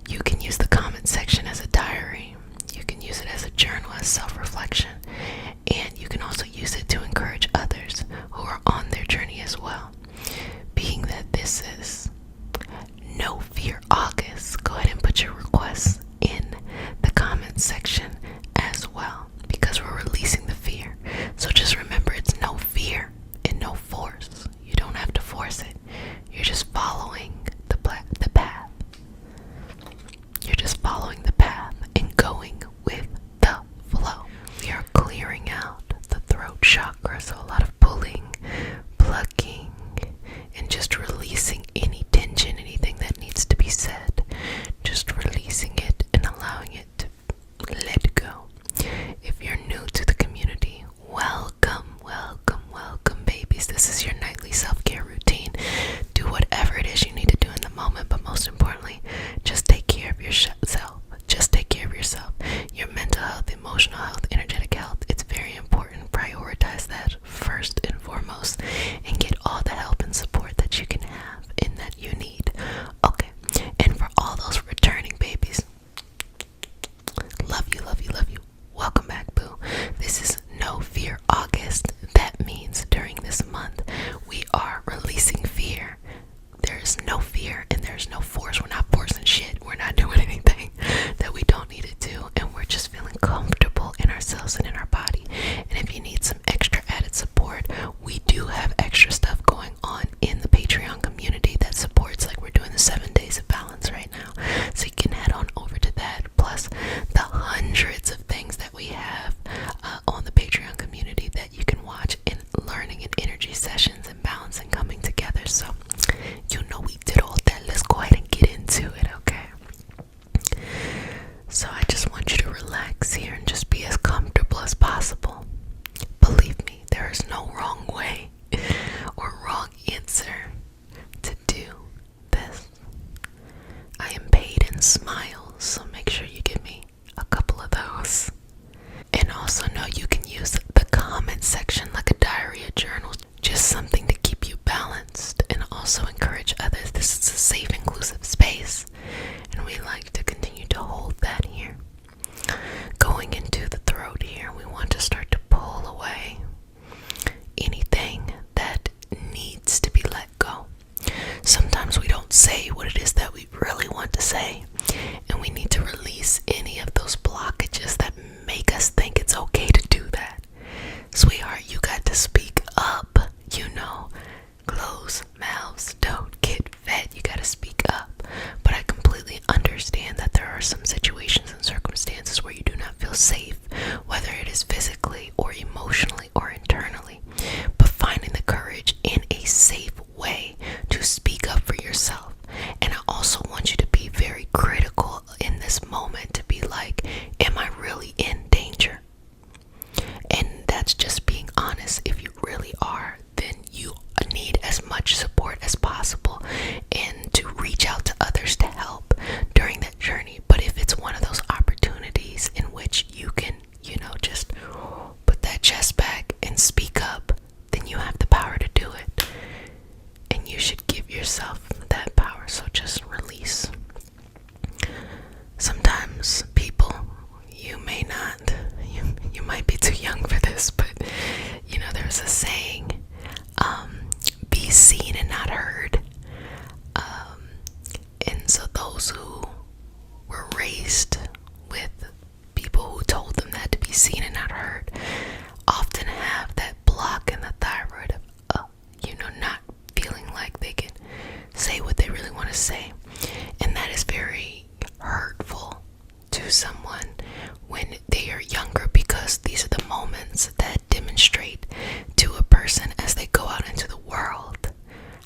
You can use the comment section as a diary. You can use it as a journal, as self-reflection. And you can also use it to encourage others who are on their journey as well. Being that this is No Fear August, go ahead and put your requests in the comment section as well, because we're releasing the fear. So just remember, it's no fear and no force. You don't have to force it. You're just following the path. You're just following the path and going with the flow. We are clearing out the throat chakra, so a lot of pulling, plucking, and just releasing any tension, anything that needs to be said. Just releasing it and allowing it to let go. If you're new to the community, welcome, babies. This is your nightly self-care routine. Do whatever it is you need to do in the moment, but most importantly, just take care of yourself. Just take care of yourself. Your mental health, emotional health, energetic health, it's very important. Prioritize that first and foremost, and get all the help and support that you can have and that you need. Okay, and for all those returning babies, love you. Welcome back, boo. This is No Fear August. That means during this month, we are releasing fear. There's no fear and there's no force. We're not forcing shit. We're not doing anything that we don't need to do. And we're just feeling comfortable in ourselves and in our body. And if you need some extra added support, we do have extra stuff going on in the Patreon community that supports, like we're doing the 7 days of balance right now. So you can head on over to that. Plus the hundreds of things that we have on the Patreon community that you can watch in learning and energy sessions and balance and coming together. So you know we did all that. Let's go ahead and get into it, okay? So I just want you to relax here and just be as comfortable as possible. Believe me, there is no wrong way or wrong answer to do this. I am paid in smiles, so make sure you give me a couple of those. And also know you can use the comment section like a diary, a journal, just something to keep you balanced and also encourage others. This is a safe, inclusive space, and we like to continue to hold that here. Going into the throat here, we want to start to pull away anything that needs to be let go. Sometimes we don't say what it is that we really want to say, and we need to release any of those blockages that make us think it's okay to do that. Sweetheart, you got to speak up. You know, closed mouths don't get fed. You got to speak up. But I completely understand that there are some situations and circumstances where you do not feel safe, whether it is physically or emotionally or internally. But finding the courage in a safe way to speak up for yourself. And I also want you to be very critical in this moment to be like, am I really in danger? And that's just being honest. If you really are, then you need as much support as possible and to reach out to others to help during that journey. But if it's one of those opportunities in which you can, just put that chest back and speak up, then you have the power to do it. And you should give yourself that power. So just release. Sometimes people, you may not, you might be too young for this, but there's a saying, be seen and not heard. And so those who were raised with people who told them that to be seen and not heard often have that block in the thyroid of, not feeling like they can say what they really want to say. And that is very hurtful to someone when they are younger, because these are the moments that demonstrate to a person as they go out into the world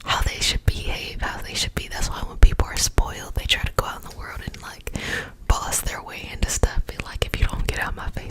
how they should behave, how they should be. That's why when people are spoiled, they try to go out in the world and boss their way into stuff. Be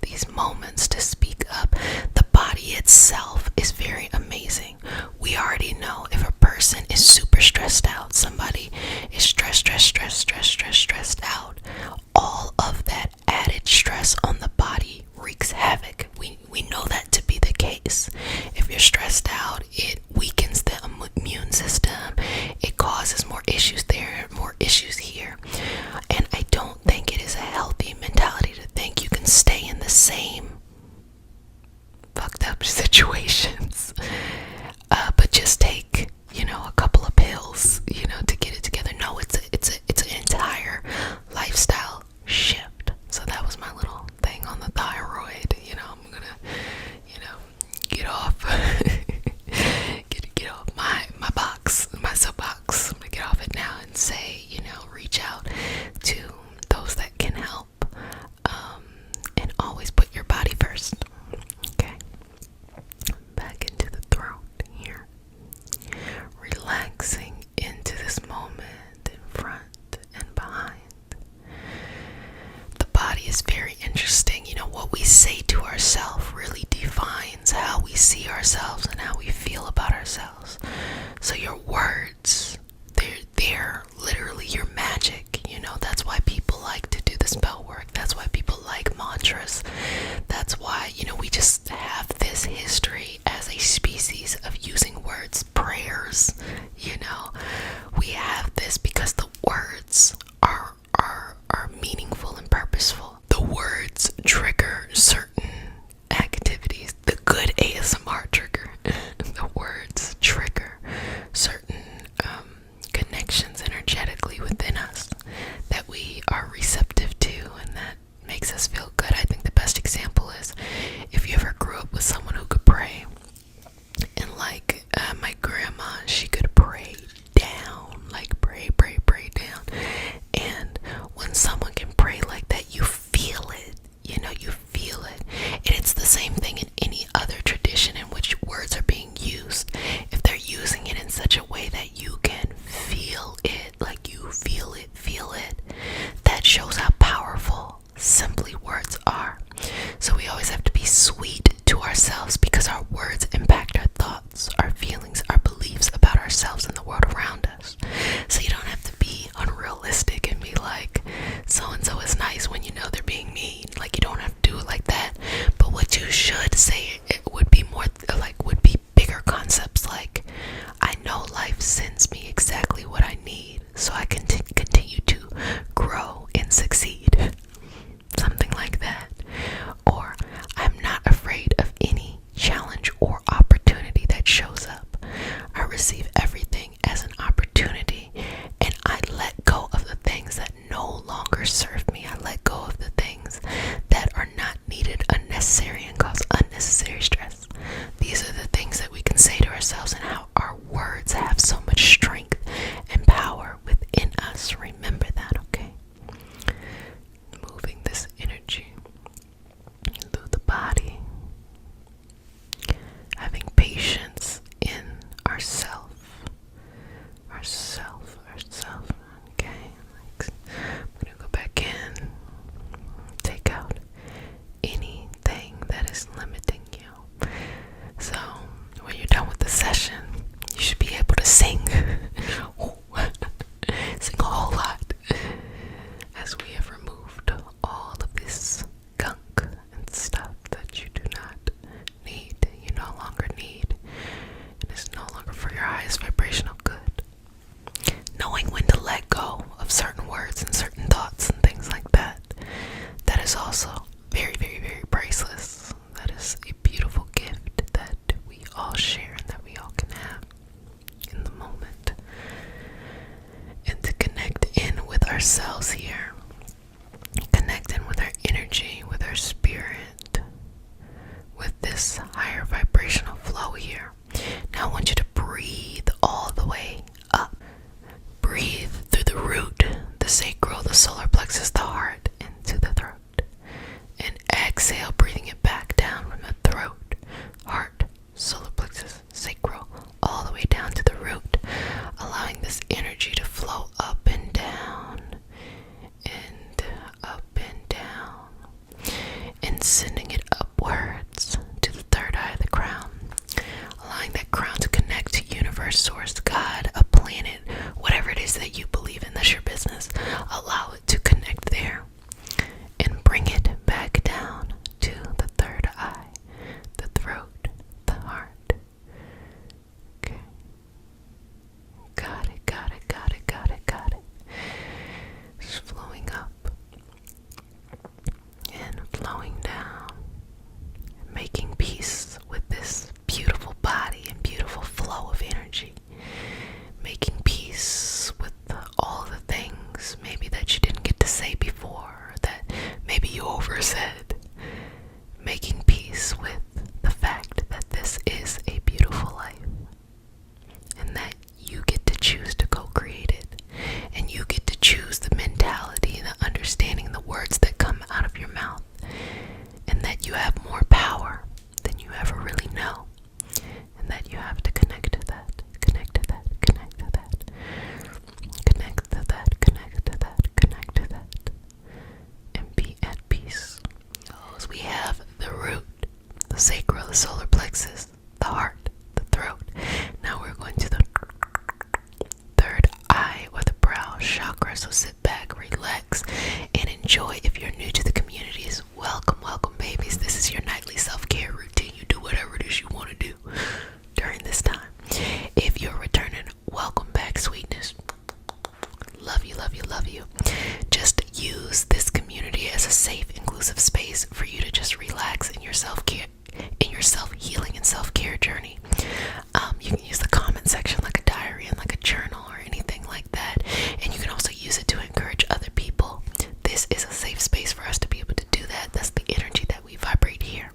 these moments to speak up. The body itself is very amazing. We already know if a person is super stressed out, somebody is stressed out, all of that added stress on the body wreaks havoc. We know that to be the case. If you're stressed out, it weakens the immune system. It causes more issues there, more issues here. And I don't think it is a healthy mentality to think you can stay in the same fucked up situations, but just take, a couple of pills, to get it together. No, it's an entire lifestyle shift. So that was my little thing on the thyroid. I'm gonna, get off, get off my box, my soapbox. I'm gonna get off it now and say, reach out to those that can help, and always put your body first. Okay, back into the throat here, relaxing into this moment in front and behind. The body is very interesting. What we say to ourselves really defines how we see ourselves and how we feel about ourselves. So your words, they're literally your magic. That's why people like to do the spell work. That's why people like mantras. That's why, we just have this history as a species of using words, prayers. We have this because the words are meaningful and purposeful. The words trigger certain activities. The good ASMR trigger. The words trigger certain connections energetically within us that we are receptive to, and that makes us feel good. I think the best example is if you ever grew up with someone who could pray, and my grandma, she could pray down, pray down. And when someone can pray like that, you feel it. You feel it. And it's the same thing in any other tradition in which words are being used. If they're using it in such a way that you can feel it, like you feel it, that shows how powerful simply words are. So we always have to be sweet to ourselves, because our words impact our thoughts, our feelings, our beliefs about ourselves and the world around us. So you don't have to be unrealistic and be like, so-and-so is nice when you know they're being mean. You don't have to do it like that. But what you should say, it would be more would be bigger concepts, like, I know life sends me exactly what I need, so I can continue to grow and succeed. Something like that. Or, I'm not afraid of any challenge or opportunity that shows up. I receive everything as an opportunity, and I let go of the things that no longer serve me. I let go of the things that are not needed, unnecessary, and cause unnecessary stress. These are the things that we can say to ourselves, and how our words have so much strength and power within us. Remember that, okay? Moving this energy through the body, having patience in ourself, okay? I'm gonna go back in, take out anything that is limiting you. So when you're done with the session, you should be able to sing. Sing a whole lot, as we have removed all of this gunk and stuff that you do not need, you no longer need, and it's no longer for your highest vibrational good. Knowing when to let go of certain words and certain thoughts and things like that, that is also very, very, very priceless. That is a beautiful gift that we all share and that we all can have in the moment. And to connect in with ourselves here, connect in with our energy, with our spirit, with this higher vibrational flow here. Now I want you to breathe all the way up. Breathe through the root, the sacral, the solar plexus, the heart, into the throat. And exhale, breathing it back down from the throat, heart, solar plexus, sacral, all the way down to the root, allowing this energy to flow up and down, and up and down. And the sacral, the solar plexus, the heart, the throat. Now we're going to the third eye or the brow chakra. So sit back, relax, and enjoy. If you're new to the communities, welcome, welcome, babies. This is your nightly self-care routine. You do whatever it is you want to do during this time. If you're returning, welcome back, sweetness. Love you, love you, love you. Just use this community as a safe, inclusive space for you to just relax in your self-care, in your self-healing and self-care journey. You can use the comment section like a diary and like a journal or anything like that. And you can also use it to encourage other people. This is a safe space for us to be able to do that. That's the energy that we vibrate here.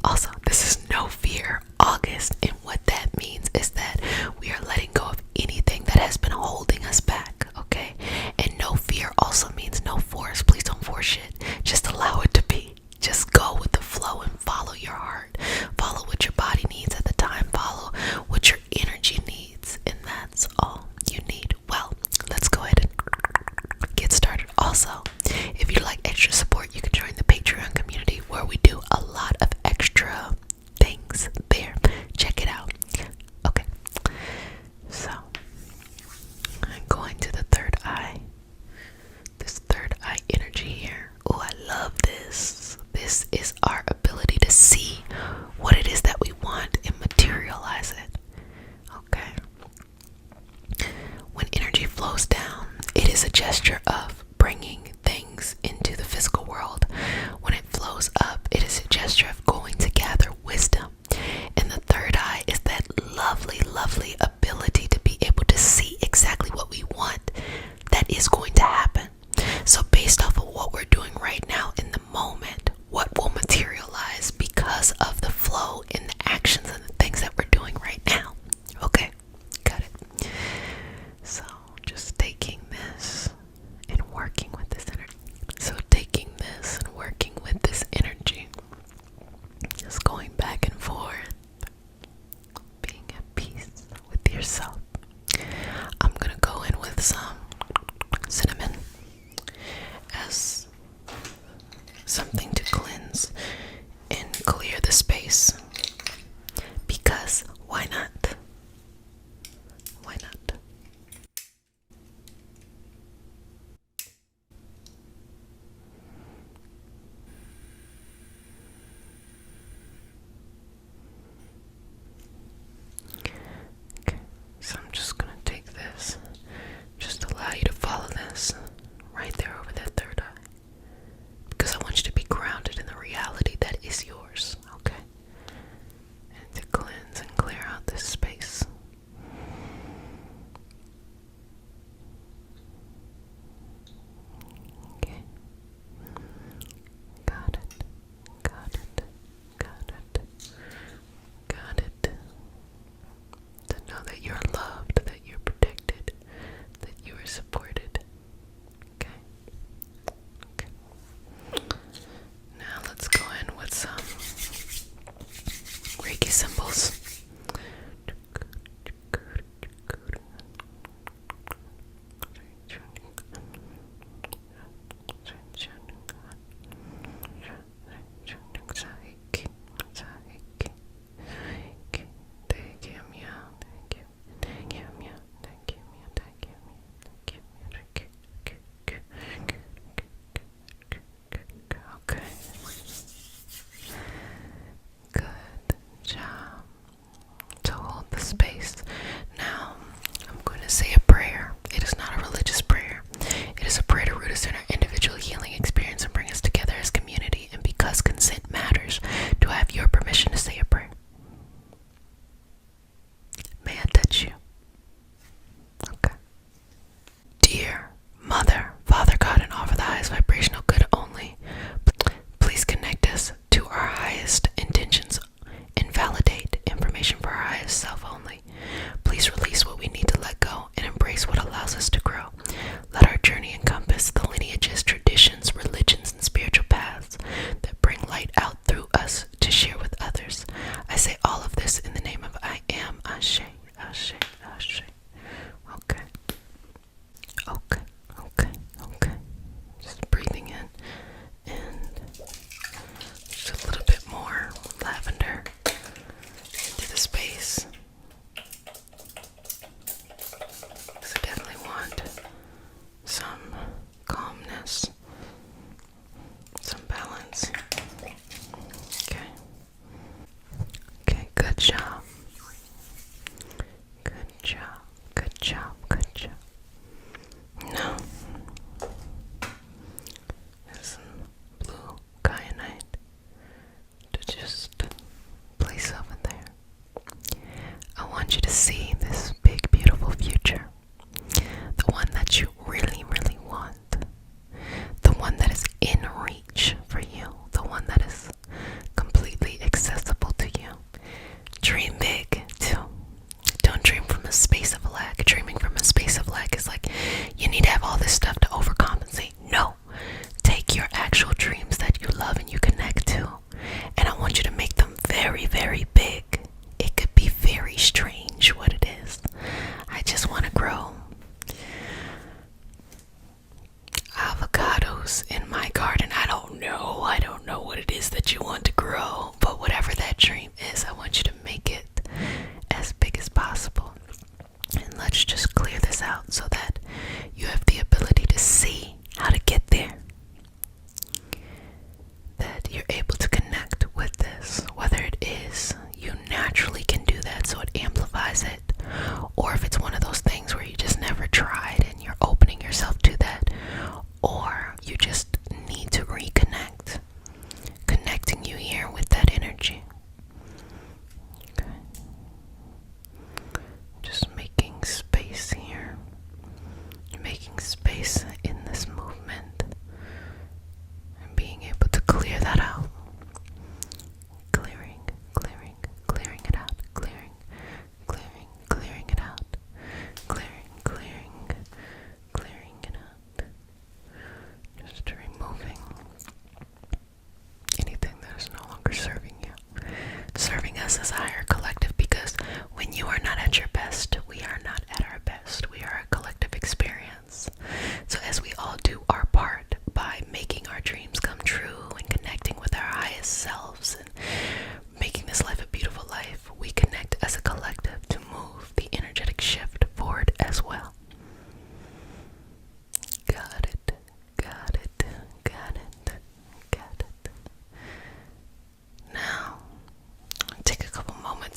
Also, this is No Fear August, and what that means is that we are letting go of anything that has been holding us back, okay? And no fear also means no force. Please don't force shit. Just allow it to be. Just go with the flow and follow your heart. Follow what your body needs at the time. Follow what your energy needs, and that's all you need. Well, let's go ahead and get started. Also, if you'd like extra support, you can join the Patreon community where we do a lot of extra things there. Check it out. Okay, so I'm going to the third eye. This third eye energy here. Oh, I love this. This is our ability to see what it is that we want and materialize it. Okay. When energy flows down, it is a gesture of bringing things into the physical world. When it flows up, it is a gesture of going to gather wisdom. And the third eye is that lovely, lovely ability to be able to see exactly what we want that is going to happen. So based off of what we're doing right now in the moment, what will materialize because of the flow and the actions and the things that we're doing right now. Okay, got it. So just taking this and working with this energy. So taking this and working with this energy. Just going back and forth. Being at peace with yourself. I'm gonna go in with some cinnamon as something to cleanse and clear the space. Because why not? Why not? Okay, so I'm just gonna take this, just allow you to follow this right there over that third eye, because I want you to be grounded in the reality that is yours. Okay,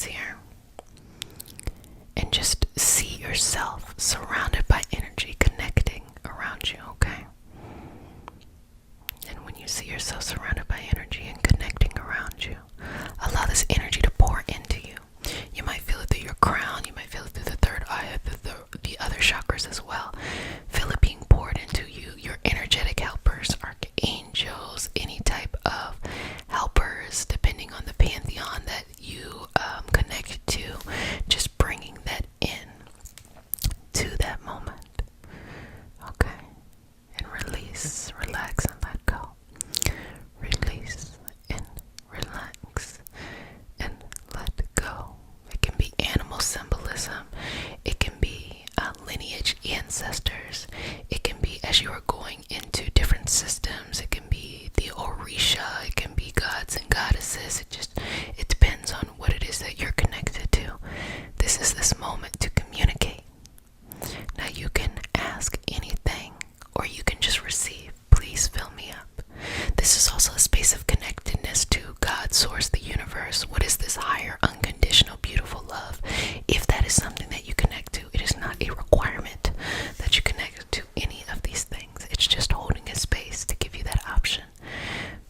hands here and just see yourself surrounded by energy connecting around you, okay? And when you see yourself surrounded by energy and connecting around you, allow this energy to pour into you. You might feel it through your crown, you might feel it through the third eye, through the other chakras as well. Feel it being poured into you. Your energetic helpers, archangels, any type of helpers, depending on the pantheon that you connect to, just bringing that in to that moment, okay? And release, relax, and let go. Release and relax and let go. It can be animal symbolism. It can be lineage ancestors. It can be as you are going into different systems. It can be the Orisha. It can be gods and goddesses. It depends on what it is that you're connected to. This is this moment to communicate. Now you can ask anything or you can just receive. Please fill me up. This is also a space of connectedness to God, Source, the universe. What is this higher, unconditional, beautiful love? If that is something that you connect to, it is not a requirement that you connect to any of these things. It's just holding a space to give you that option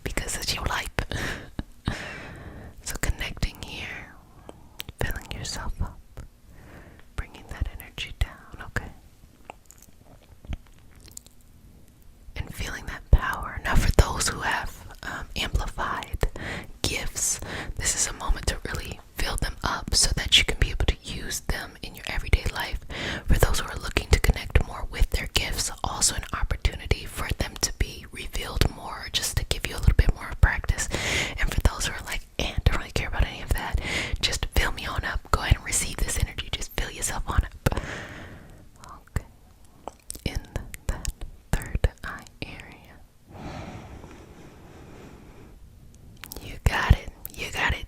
because it's your life. So connecting here, filling yourself up, bringing that energy down, okay? And feeling that power. Now for those who have amplified gifts, this is a moment to really fill them up so that you can be able to use them in your everyday life. For those who are looking to connect more with their gifts, also an opportunity for them to be revealed more, just to give you a little bit more practice. And for those who are like, don't really care about any of that, just fill me on up. Go ahead and receive this energy. Just fill yourself on up. Okay. In that third eye area. You got it. You got it.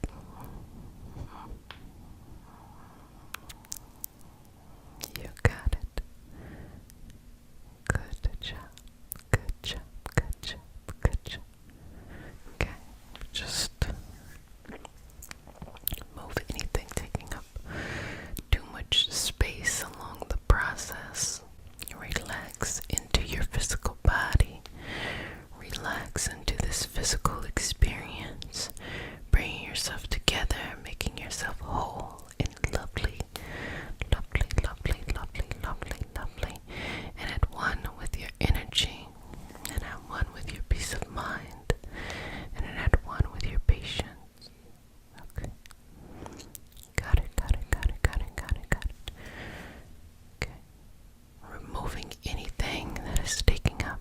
You got it. Good job. Good job. Good job. Good job. Okay. Just move anything taking up too much space along the process. Relax into your physical body. Relax into this physical experience. Bringing yourself together, making yourself whole and lovely. Lovely, lovely, lovely, lovely, lovely. And at one with your energy. And at one with your peace of mind. And at one with your patience. Okay. Got it, got it, got it, got it, got it, got it. Okay. Removing anything that is taking up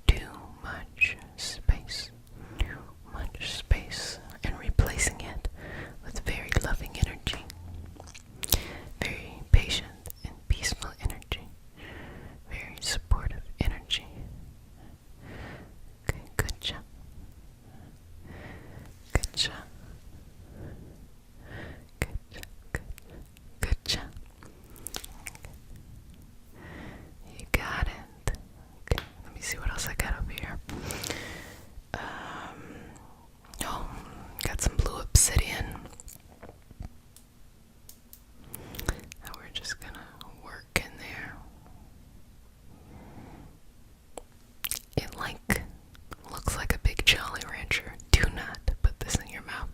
too much space. Too much space. And replacing it with very loving energy. Very patient and peaceful energy. Very supportive energy. Okay, good job. Good job. Good job. Good job. You got it. Okay, let me see what else I got over here. Got some blue obsidian. Now we're just gonna work in there. It looks like a big Jolly Rancher. Do not put this in your mouth.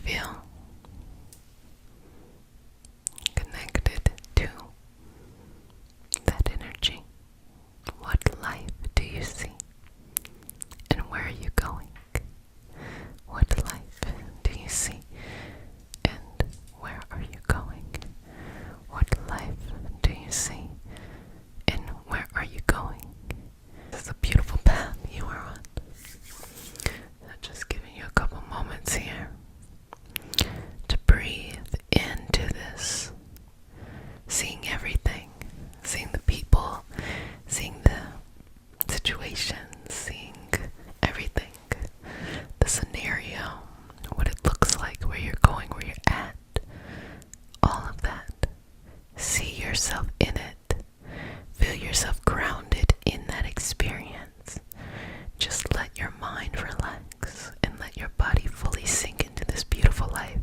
feel connected to that energy? What life do you see? And where are you going? What life do you see? And where are you going? What life do you see? And where are you going? This is a beautiful path you are on. I'm just giving you a couple moments here to breathe into this, seeing everything, seeing the people, seeing the situations, seeing everything, the scenario, what it looks like, where you're going, where you're at, all of that. See yourself in it. Feel yourself grounded in that experience. Just let your mind relax and let your body fully sink into this beautiful life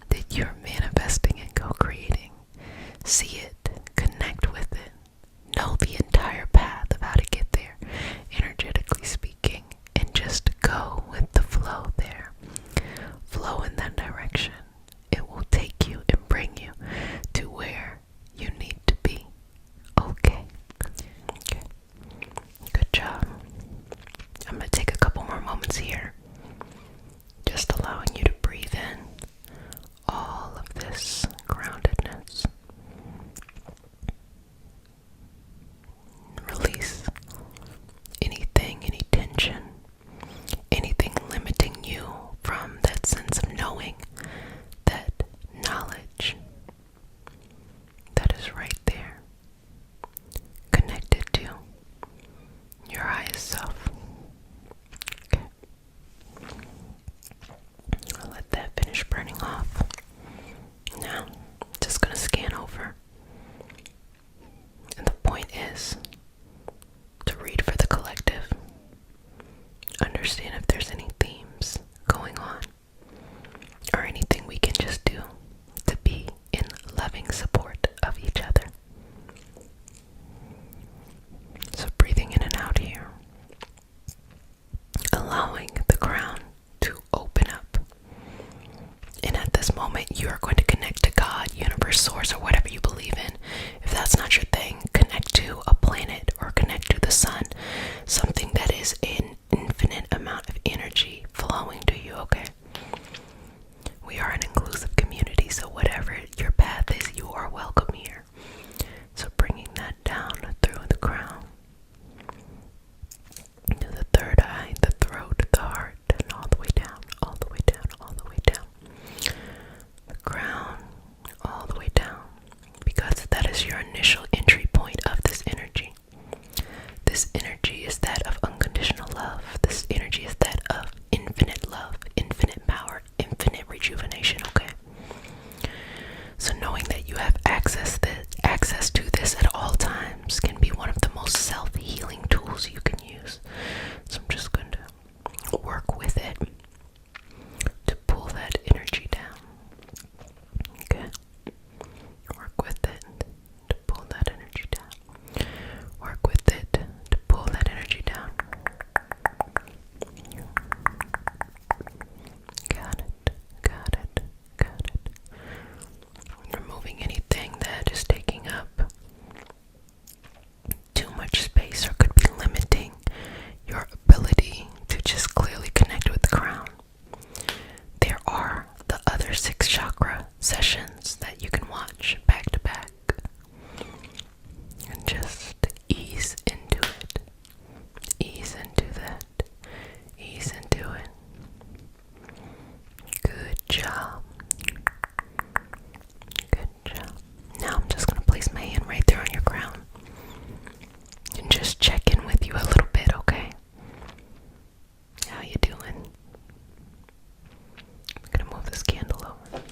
that you're manifesting and co-creating. See it, connect with it, know the entire path of how to get there, energetically speaking, and just go with the flow there. Flow in that direction. It will take you and bring you to where you need to be. Okay. Good job. I'm going to take a couple more moments here, just allowing you to breathe in all of this groundedness. Release anything, any tension, anything limiting you from that sense of knowing, that knowledge that is right there, connected to your highest self. Okay. I'll let that finish burning off. Now, just gonna scan over. And the point is to read for the collective. Understand if there's any themes going on or anything we can just do to be in loving support of each other. So breathing in and out here, allowing the crown to open up. And at this moment, you are going to connect to God, universe, source, or whatever you believe in. If that's not your thing, connect to a planet or connect to the sun, something that is an infinite amount of energy flowing to you, okay? We are an inclusive community, so whatever your path is, you are welcome here. So bringing that down through the crown, to the third eye, the throat, the heart, and all the way down, all the way down, all the way down. The crown, all the way down, because that is your initial entry point of this energy. This energy is that of unconditional love. This energy is that of infinite love, infinite power, infinite rejuvenation, okay? So knowing that you have access to this at all times can be one of the most self-healing tools you can use. So I'm just going to work with it to pull that energy down. Okay? Work with it to pull that energy down. Work with it to pull that energy down. Got it, got it, got it. Removing anything that is taking up too much space or could be limiting your ability to just clearly connect with the crown. There are the other 6 chakra sessions that you can watch back to back and just ease into it. Ease into that. Ease into it. Good job. Good job. Now I'm just going to place my hand right there on your crown and just check in with you a little bit, okay? How you doing? I'm going to move this candle over.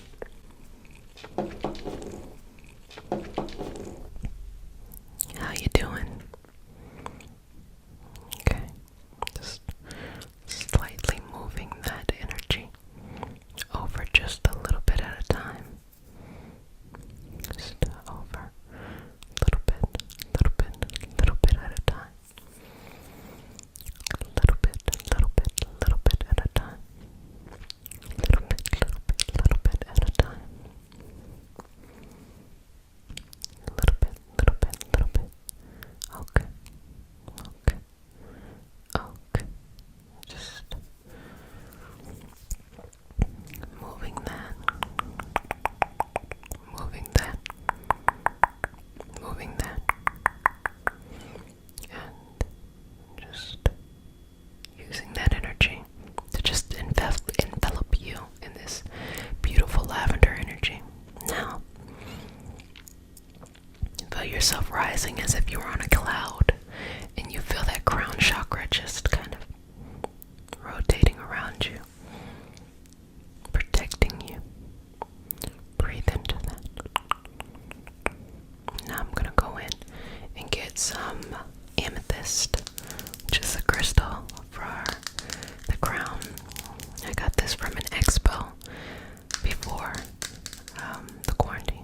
yourself rising as if you were on a cloud, and you feel that crown chakra just kind of rotating around you, protecting you. Breathe into that. Now I'm gonna go in and get some amethyst, which is a crystal for the crown. I got this from an expo before the quarantine,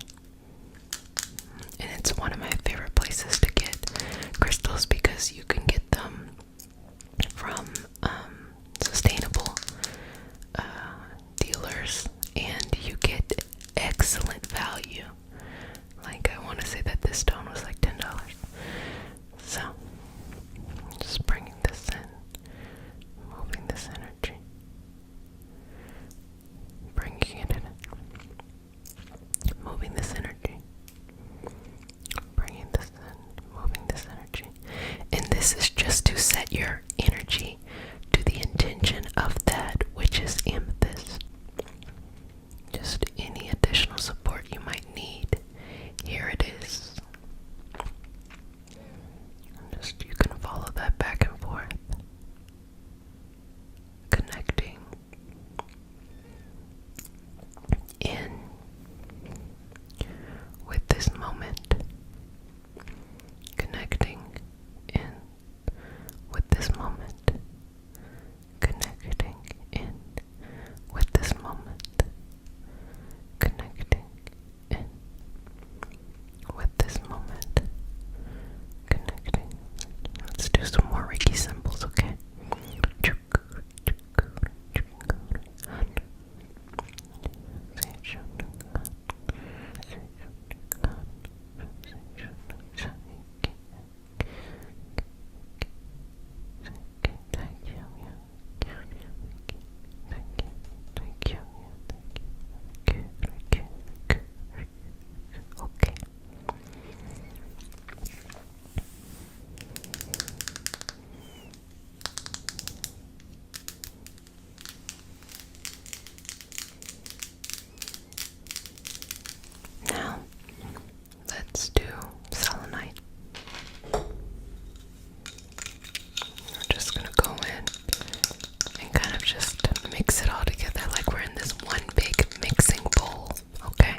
and it's one of my favorite places to get crystals because you can get them from sustainable dealers, and you get excellent value. Like, I want to say that this stone was like $10. So, just bringing this in, moving this energy, bringing it in, moving this energy, bringing this in, moving this energy. And this is just to set your energy to the intention of that which is amethyst. Just any additional support you might need, here it is. Just, you can follow that back and forth, connecting in with this moment, connecting in with this moment, connecting in with this moment, connecting in with this moment, connecting. Let's do some more Reiki symbols, okay? Okay. Now, let's do selenite. We're just gonna go in and kind of just mix it all together like we're in this one big mixing bowl, okay?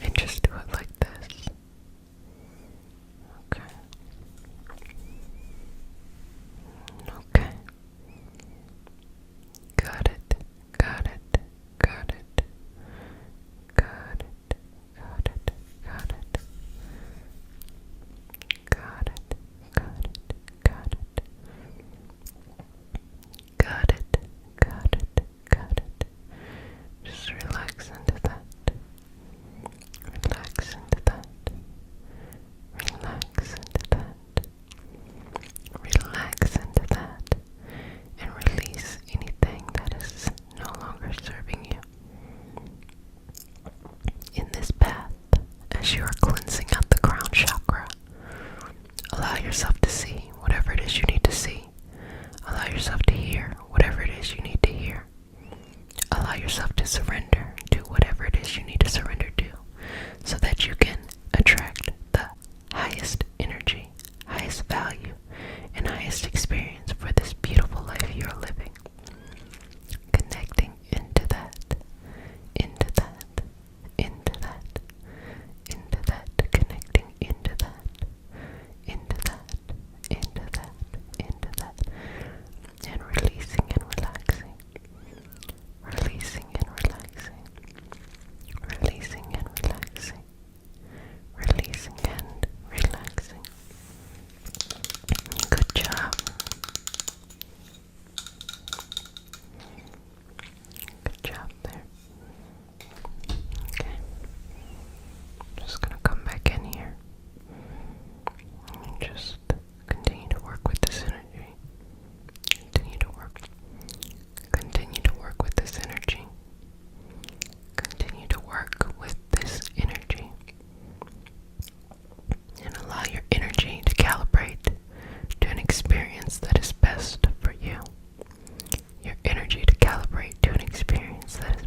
And just do it like this. Okay. Okay. Got it. Got it. Got it. Got it. Got it. Got it. Got it. Got it. Got it. Got it. Got it. Got it. Just relax into that. Relax into that. Relax into that. Relax into that. And release anything that is no longer serving you. In this path, as you are cleansing out the crown chakra, allow yourself to see whatever it is you need to see. Allow yourself to hear whatever it is you need to hear. Allow yourself to surrender to whatever it is you need to surrender to, so that you can attract the highest energy, highest value, and highest experience for this beautiful life you are living. Connecting into that, into that, into that, into that, connecting into that, into that, into that, into that, and releasing and relaxing, releasing and relaxing, releasing and relaxing, releasing and relaxing. Good job. Good job there. Okay. Just gonna come back in here and just continue to work with this energy. Continue to work. Continue to work with this energy. Continue to work with this energy. And allow your energy to calibrate to an experience that is best for you. Your energy to calibrate to an experience that is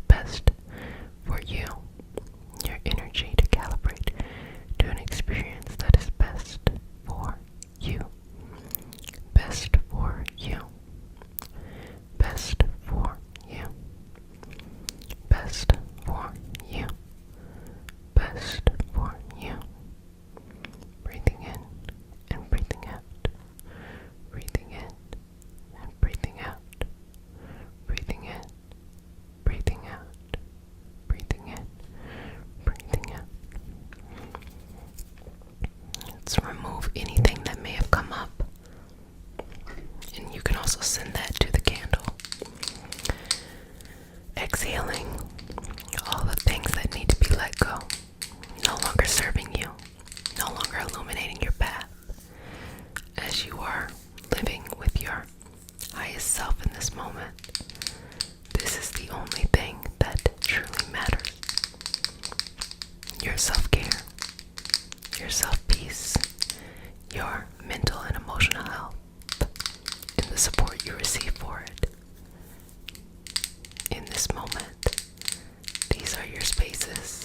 choices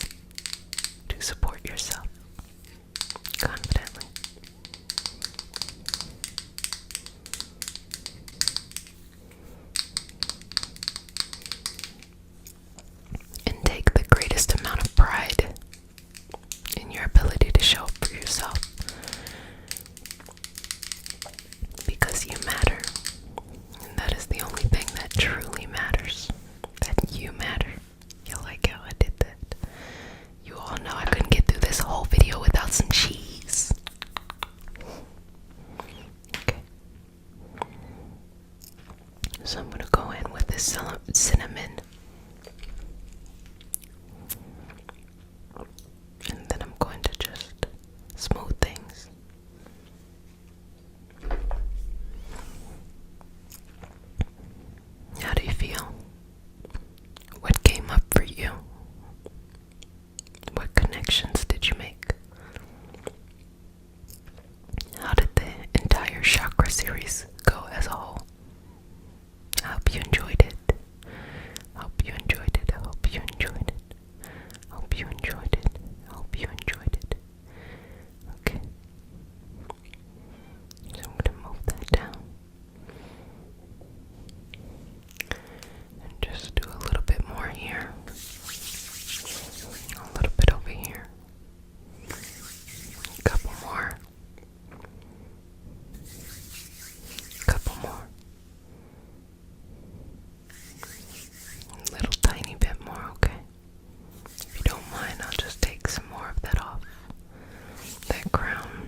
to support yourself confidently. And take the greatest amount of pride in your ability to show up for yourself. Because you matter. And that is the only thing that truly matters. That you matter. You like how I did that? You all know I couldn't get through this whole video without some cheese. Okay. So I'm going to go in with this cinnamon. And then I'm going to just smooth things. How do you feel? What came up for you? What connections did you make? How did the entire chakra series go as a whole? I hope you enjoyed it. I hope you enjoyed it. I hope you enjoyed it. I hope you enjoyed it. I hope you enjoyed it. Okay. So I'm going to move that down. And just do a little bit more here. A little bit over here. A couple more. A couple more. A little tiny bit more, okay? If you don't mind, I'll just take some more of that off. That crown.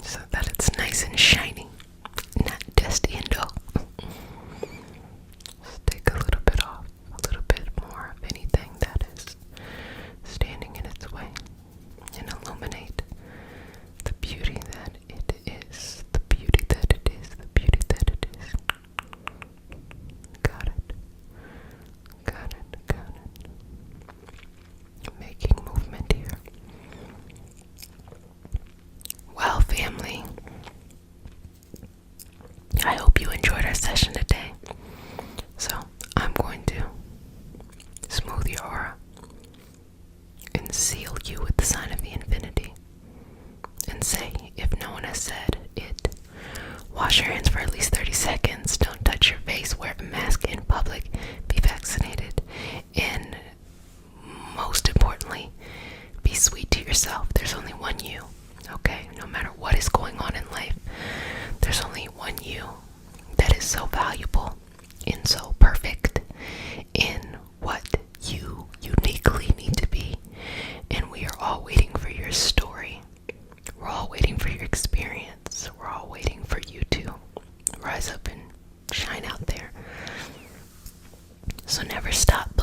So that it's nice and shiny. Not dusty and dull. Just take a little bit off. A little bit more of anything that is standing in its way. And illuminate the beauty that it is. The beauty that it is. The beauty that it is. Got it. Got it. Got it. Making movement here. Well, family, I hope you enjoyed our session today. So, I'm going to smooth your aura and seal you with the sign of the infinity. And say, if no one has said it, wash your hands for at least 30 seconds. Don't touch your face. Wear a mask in public. Be vaccinated. And most importantly, be sweet to yourself. There's only one you. Okay? No matter what is going on in life, there's only one you that is so valuable and so perfect in what you uniquely need to be. And we are all waiting for your story. We're all waiting for your experience. We're all waiting for you to rise up and shine out there. So never stop